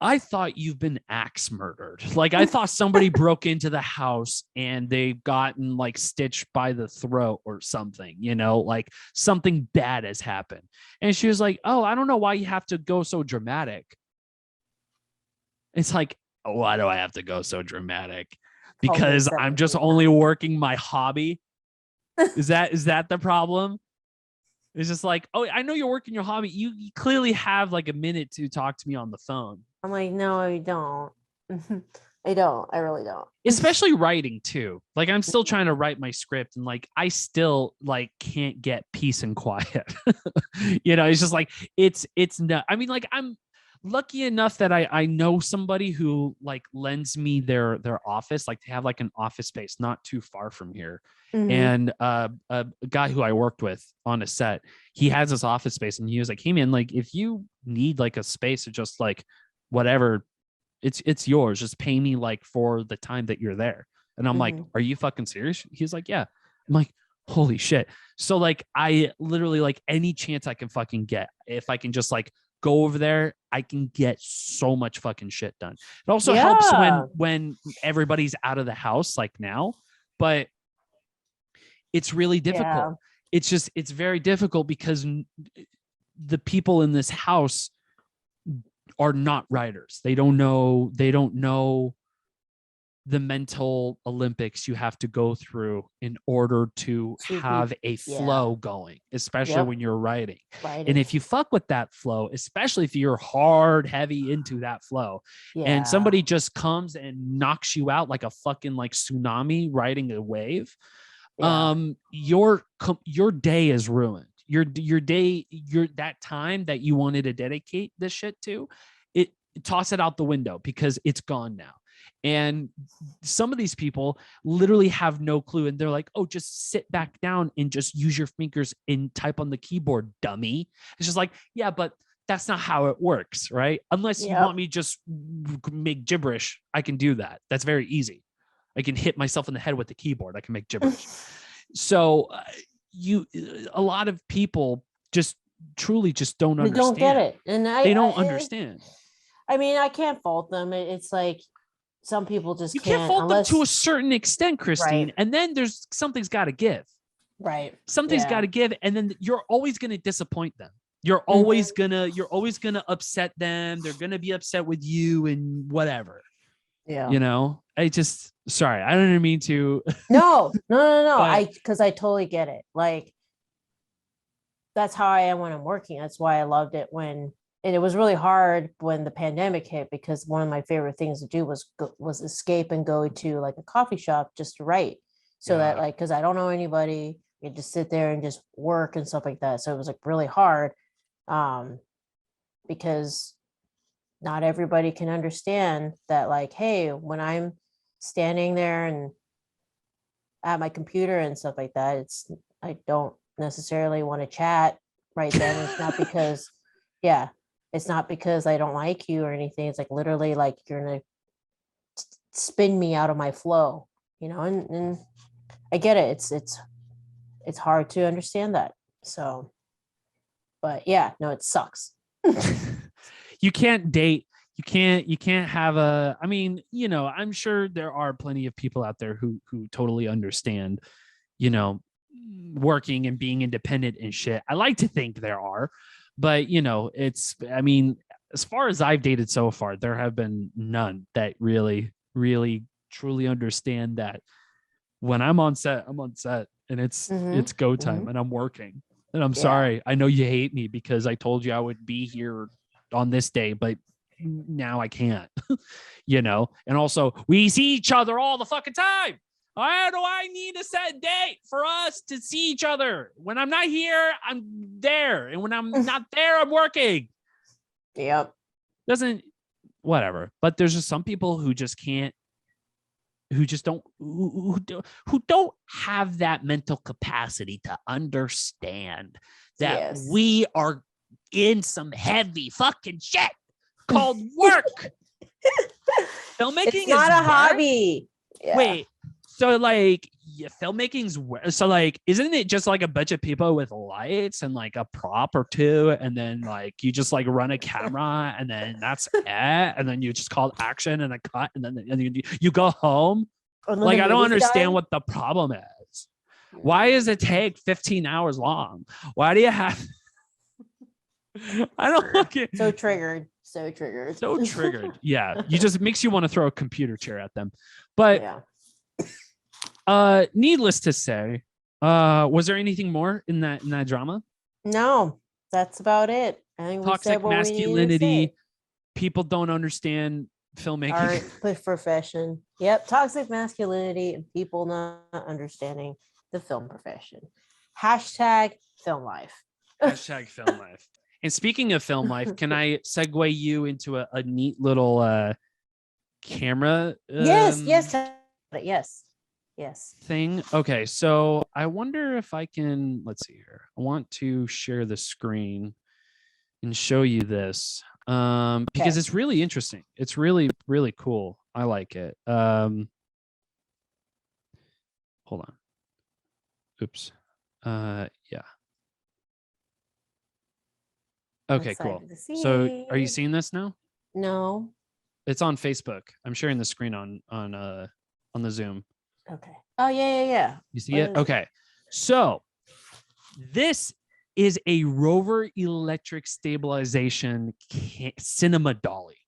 I thought you've been axe murdered. Like, I thought somebody broke into the house and they've gotten like stitched by the throat or something, like something bad has happened. And she was like, oh, I don't know why you have to go so dramatic. It's like, why do I have to go so dramatic? Because I'm just only working my hobby. Is that the problem? It's just like, oh, I know you're working your hobby. You clearly have like a minute to talk to me on the phone. I'm like, no, I don't. I don't. I really don't. Especially writing too. Like, I'm still trying to write my script and like I still like can't get peace and quiet. It's just like it's not. I mean, like, I'm lucky enough that I know somebody who like lends me their office. Like, they have like an office space not too far from here. And a guy who I worked with on a set, he has this office space and he was like, hey man, like, if you need like a space to just like whatever, it's yours. Just pay me like for the time that you're there. And I'm like, are you fucking serious? He's like, yeah. I'm like, holy shit. So like, I literally, like, any chance I can fucking get, if I can just like go over there, I can get so much fucking shit done. It also helps when everybody's out of the house, like now, but it's really difficult. It's very difficult because the people in this house are not writers. They don't know the mental Olympics you have to go through in order to have a flow going, especially when you're writing. And if you fuck with that flow, especially if you're hard, heavy into that flow, and somebody just comes and knocks you out like a fucking like tsunami riding a wave, your day is ruined. Your day, that time that you wanted to dedicate this shit to, toss it out the window because it's gone now. And some of these people literally have no clue. And they're like, oh, just sit back down and just use your fingers and type on the keyboard, dummy. It's just like, yeah, but that's not how it works, right? Unless you want me just make gibberish, I can do that. That's very easy. I can hit myself in the head with the keyboard. I can make gibberish. So a lot of people just truly just don't understand. They don't get it. And they don't understand. I mean, I can't fault them. It's like some people just you can't fault them to a certain extent, Christine. Right. And then something's got to give. Right. Something's got to give. And then you're always going to disappoint them. You're always gonna upset them. They're gonna be upset with you and whatever. Yeah. You know, sorry, I didn't mean to. No. Because I totally get it. Like, that's how I am when I'm working. That's why I loved it and it was really hard when the pandemic hit, because one of my favorite things to do was escape and go to like a coffee shop just to write. So that like, because I don't know anybody, you just sit there and just work and stuff like that. So it was like really hard, because not everybody can understand that, like, hey, when I'm standing there and at my computer and stuff like that, I don't necessarily want to chat right then. It's not because it's not because I don't like you or anything. It's like literally like you're gonna spin me out of my flow, you know. And I get it. It's hard to understand that. So, but yeah, no, it sucks. You can't date. You can't have I mean, you know, I'm sure there are plenty of people out there who totally understand, you know, working and being independent and shit. I like to think there are, but you know, I mean, as far as I've dated so far, there have been none that really, really, truly understand that when I'm on set, and it's go time and I'm working. And I'm sorry. I know you hate me because I told you I would be here on this day, but now I can't, you know? And also we see each other all the fucking time. Why do I need a set date for us to see each other? When I'm not here, I'm there. And when I'm not there, I'm working. Yep. Whatever. But there's just some people who just can't, who don't have that mental capacity to understand that we are in some heavy fucking shit called work. Filmmaking is not a hobby. Yeah. Wait, so like filmmaking's so like, isn't it just like a bunch of people with lights and like a prop or two, and then like you just like run a camera and then that's it, and then you just call action and a cut and then you go home? Like, I don't understand what the problem is. Why does it take 15 hours long? Why do you have I don't like it. So triggered. Yeah. You just makes you want to throw a computer chair at them. But needless to say, was there anything more in that drama? No, that's about it. I think toxic masculinity. People don't understand filmmaking. Art profession. Yep. Toxic masculinity and people not understanding the film profession. Hashtag film life. Hashtag film life. And speaking of film life, can I segue you into a neat little camera? Yes. Thing. Okay, so I wonder if I can. Let's see here. I want to share the screen and show you this because it's really interesting. It's really, really cool. I like it. Hold on. Oops. Yeah. Okay, cool. So are you seeing this now? No. It's on Facebook. I'm sharing the screen on the Zoom. Okay. Oh, yeah. You see it? Okay. So this is a rover electric stabilization cinema dolly.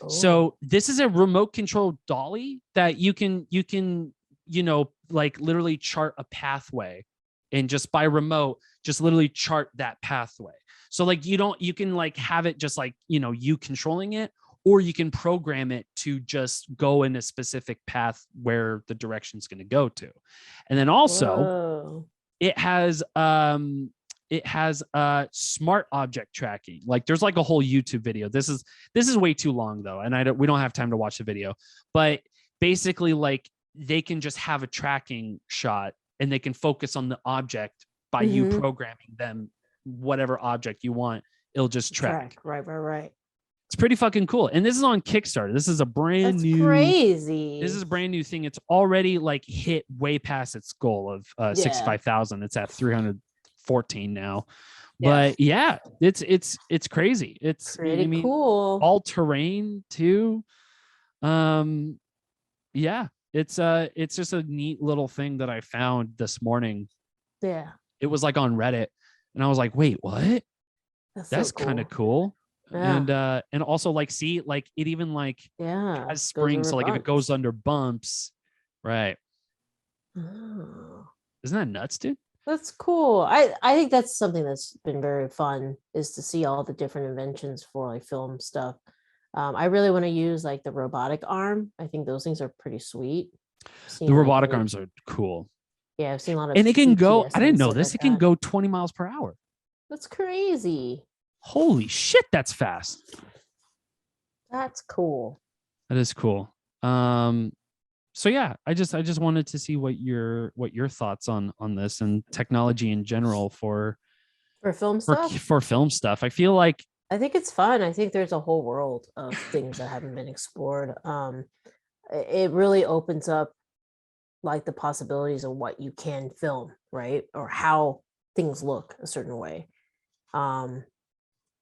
Oh. So this is a remote controlled dolly that you can, you know, like literally chart a pathway and just by remote, just literally chart that pathway. So like you can like have it just like, you know, you controlling it, or you can program it to just go in a specific path where the direction is going to go to. And then also it has it has smart object tracking. Like there's like a whole YouTube video. This is way too long though, and we don't have time to watch the video. But basically, like they can just have a tracking shot, and they can focus on the object by you programming them whatever object you want. It'll just track. Right. It's pretty fucking cool. And this is on Kickstarter. This is a brand new crazy. This is a brand new thing. It's already like hit way past its goal of 65,000. It's at 314 now. But yeah, it's crazy. It's pretty cool. All terrain too. Yeah, it's just a neat little thing that I found this morning. Yeah. It was like on Reddit, and I was like, wait, what? That's so cool. kind of cool. Yeah. And also like see like it even like has springs, so like if it goes under bumps, right? Isn't that nuts, dude? That's cool. I think that's something that's been very fun, is to see all the different inventions for like film stuff. I really want to use like the robotic arm. I think those things are pretty sweet. The robotic arms are cool. Yeah, I've seen a lot of, and it can go. I didn't know this. It can go 20 miles per hour. That's crazy. Holy shit, that's fast. That's cool. That is cool. So yeah, I just wanted to see what your thoughts on this and technology in general for film stuff. For film stuff. I feel like I think it's fun. I think there's a whole world of things that haven't been explored. It really opens up like the possibilities of what you can film, right? Or how things look a certain way.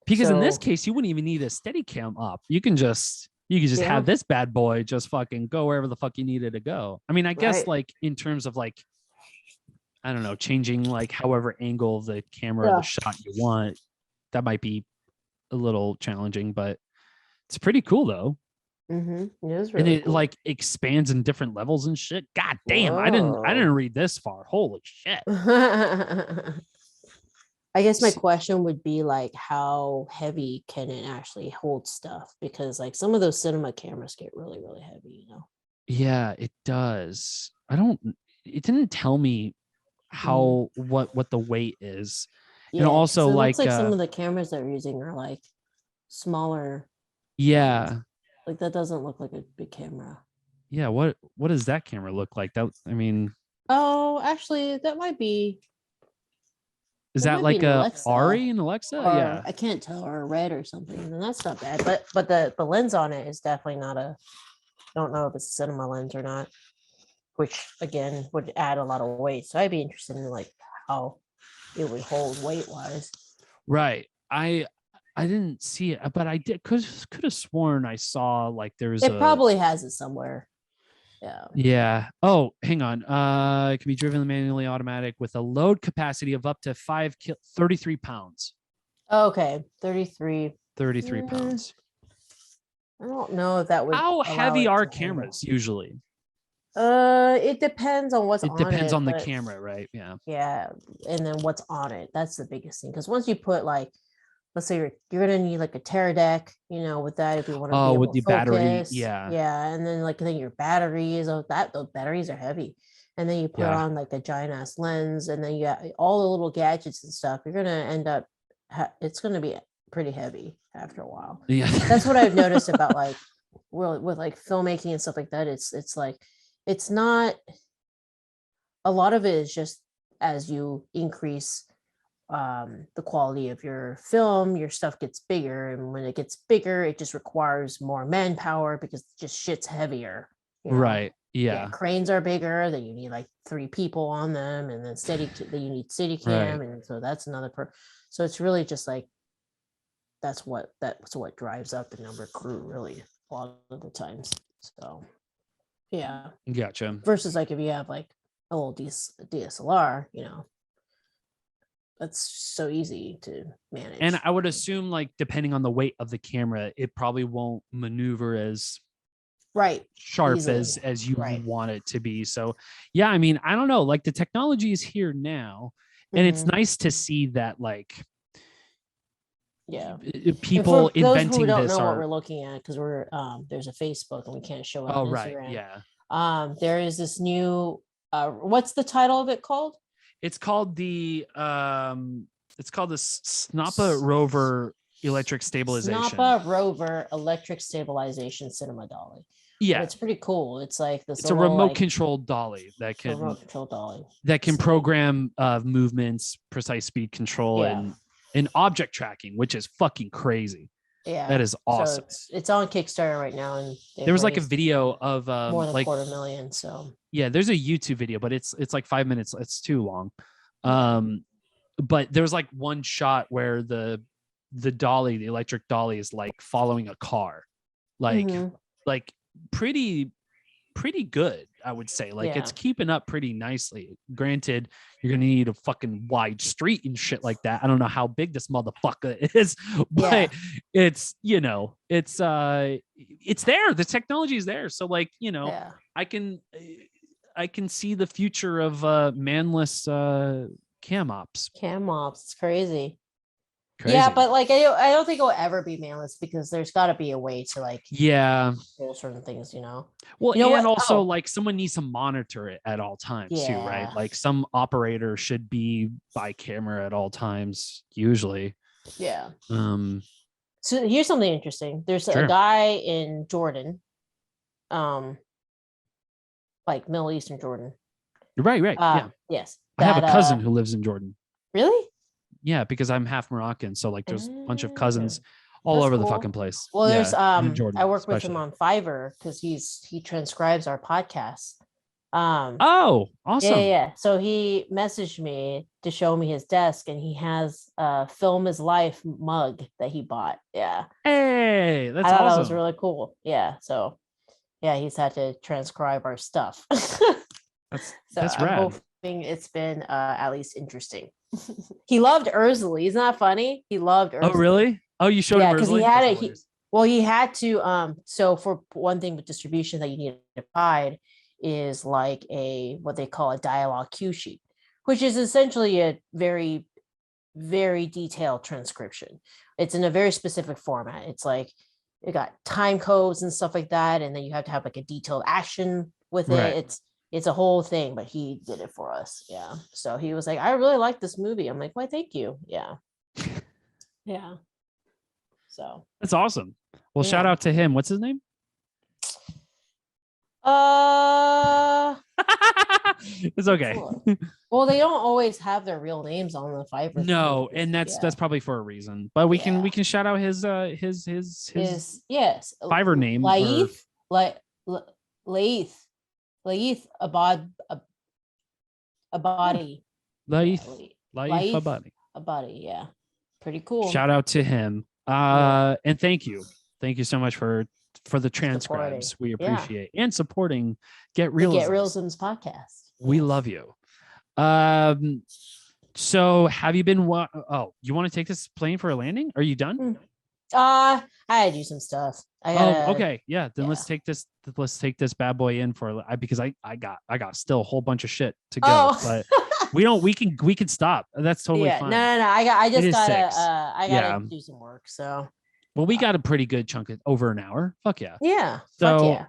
Because in this case, you wouldn't even need a Steadicam up. You can just have this bad boy just fucking go wherever the fuck you needed to go. I mean, I guess like in terms of like, I don't know, changing like however angle of the camera, the shot you want, that might be a little challenging, but it's pretty cool though. It is really and it cool. like expands in different levels and shit. God damn, I didn't read this far. Holy shit. I guess my question would be like, how heavy can it actually hold stuff? Because like some of those cinema cameras get really, really heavy, you know? Yeah, it does. It didn't tell me how, what the weight is. Yeah, and also it like, looks like some of the cameras they're using are like smaller. Yeah. Like that doesn't look like a big camera. Yeah. What does that camera look like? That, I mean. Oh, actually that might be. Is that like a Ari and Alexa? Yeah, I can't tell, or red or something. And that's not bad. But the lens on it is definitely not I don't know if it's a cinema lens or not, which again would add a lot of weight. So I'd be interested in like how it would hold weight wise. Right. I didn't see it, but I could have sworn I saw like it probably has it somewhere. Yeah. Oh, hang on. It can be driven manually automatic with a load capacity of up to 33 pounds. Okay. 33 pounds. I don't know if that would. How heavy are cameras usually? It depends on what's on it. It depends on the camera, right? Yeah. Yeah. And then what's on it. That's the biggest thing. Because once you put like, let's say you're gonna need like a tear deck, you know, with that if you want to be able with the battery, and then like then your batteries, those batteries are heavy, and then you put on like a giant ass lens, and then you got all the little gadgets and stuff. You're gonna end up, it's gonna be pretty heavy after a while. Yeah, that's what I've noticed about like with like filmmaking and stuff like that. It's like it's not a lot of it is just as you increase the quality of your film, your stuff gets bigger, and when it gets bigger it just requires more manpower because just shit's heavier, you know? Right. Yeah. Cranes are bigger, then you need like 3 people on them, and then you need Steadicam, and so that's another so it's really just like that's what drives up the number of crew really a lot of the times. So yeah, gotcha. Versus like if you have like a little DSLR, you know, that's so easy to manage. And I would assume like depending on the weight of the camera, it probably won't maneuver as sharp as you want it to be. So yeah, I mean, I don't know, like the technology is here now, and it's nice to see that like people inventing those who don't this know what we're looking at, because we're there's a Facebook and we can't show it on Instagram. There is this new what's the title of it called? It's called the It's called the Snappa Rover Electric Stabilization. Snappa Rover Electric Stabilization Cinema Dolly. Yeah, but it's pretty cool. It's like this. It's a remote controlled dolly that can program movements, precise speed control, and object tracking, which is fucking crazy. Yeah, that is awesome. So it's on Kickstarter right now, and there was like a video of more than $250,000. So yeah, there's a YouTube video, but it's like 5 minutes. It's too long. But there's like one shot where the dolly, the electric dolly, is like following a car, like pretty good, I would say. Like it's keeping up pretty nicely. Granted, you're gonna need a fucking wide street and shit like that. I don't know how big this motherfucker is, but it's it's there. The technology is there. So like, I can see the future of manless cam ops. It's crazy. Yeah, but like I don't think it'll ever be manless, because there's got to be a way to like control certain things, Well, and also like someone needs to monitor it at all times too, right? Like some operator should be by camera at all times, usually. Yeah. So here's something interesting. There's a guy in Jordan, like Middle Eastern Jordan. Right. Yeah. Yes. I have a cousin who lives in Jordan. Really? Yeah, because I'm half Moroccan, so like there's a bunch of cousins all over the fucking place. Well, there's Jordan, I work with him on Fiverr because he transcribes our podcast. Oh, awesome. Yeah. So he messaged me to show me his desk, and he has a Film is Life mug that he bought. Yeah. Hey, that's I thought awesome. that was really cool. Yeah. So yeah, he's had to transcribe our stuff. That's rad. I'm hoping it's been at least interesting. He loved Ursula. Isn't that funny? He loved Ursula. Oh, really? Oh, you showed him Ursula? Because he had to so for one thing with distribution that you need to provide is like what they call a dialogue cue sheet, which is essentially a very, very detailed transcription. It's in a very specific format. It's like it got time codes and stuff like that, and then you have to have like a detailed action with it. It's a whole thing, but he did it for us. Yeah. So he was like, I really like this movie. I'm like, why, thank you. Yeah. Yeah. So that's awesome. Well, shout out to him. What's his name? It's okay. Well, they don't always have their real names on the Fiverr. No, and that's probably for a reason. But we can shout out his Fiverr name. Laith Abadi. Laith Abadi, yeah. Pretty cool. Shout out to him. And thank you so much for the transcribes. We appreciate and supporting Get Reelisms podcast. We love you. So have you been you want to take this plane for a landing? Are you done? I had to do some stuff. Okay. Yeah. Then let's take this bad boy in because I got still a whole bunch of shit to go, but we can stop. That's totally fine. No. I just gotta do some work. So well, we got a pretty good chunk of over an hour. Fuck yeah. Yeah. So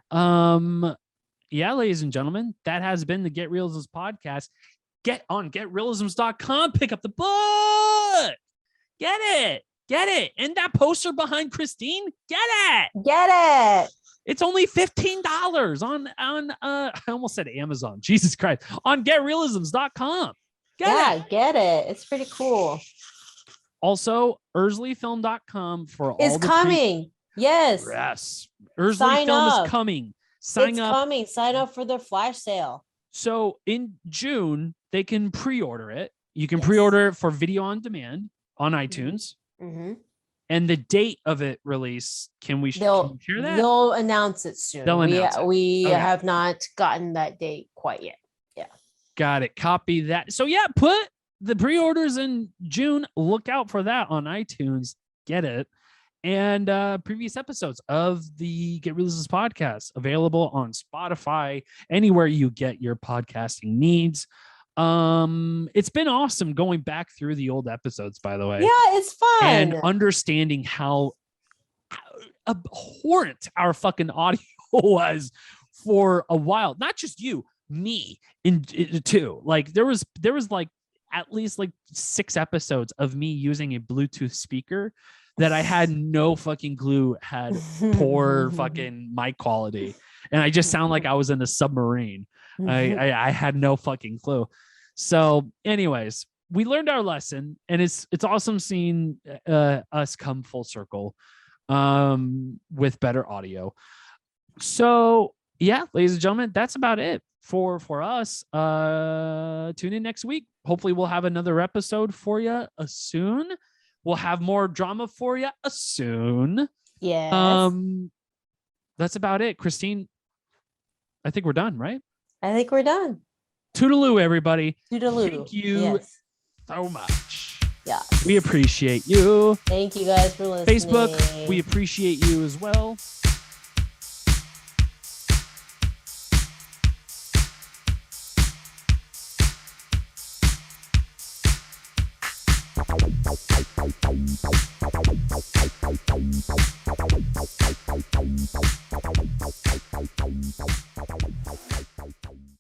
ladies and gentlemen, that has been the Get Reelisms podcast. Get on getreelisms.com, pick up the book. Get it. And that poster behind Christine, get it. It's only $15 on I almost said Amazon. Jesus Christ. On getreelisms.com. Get it. It's pretty cool. Also, ursleyfilm.com for all it's coming. Yes. Ursley Film is coming. Sign up. Coming. Sign up for their flash sale. So in June, they can pre-order it. You can pre-order it for video on demand on iTunes. Mm-hmm. And the date of it release, can we share that? They'll announce it soon. We have not gotten that date quite yet. Yeah. Got it. Copy that. So put the pre-orders in June. Look out for that on iTunes. Get it. And previous episodes of the Get Reelisms podcast available on Spotify, anywhere you get your podcasting needs. It's been awesome going back through the old episodes, by the way. Yeah, it's fun. And understanding how abhorrent our fucking audio was for a while. Not just you, me too. Like there was like at least like 6 episodes of me using a Bluetooth speaker that I had no fucking clue had poor fucking mic quality. And I just sound like I was in a submarine. I had no fucking clue. So anyways, we learned our lesson, and it's awesome seeing us come full circle with better audio. So yeah, ladies and gentlemen, that's about it for us. Tune in next week. Hopefully we'll have another episode for you soon. We'll have more drama for you soon. Yes. That's about it. Christine, I think we're done, right? I think we're done. Toodaloo, everybody. Toodaloo. Thank you so much. Yeah. We appreciate you. Thank you guys for listening. Facebook, we appreciate you as well.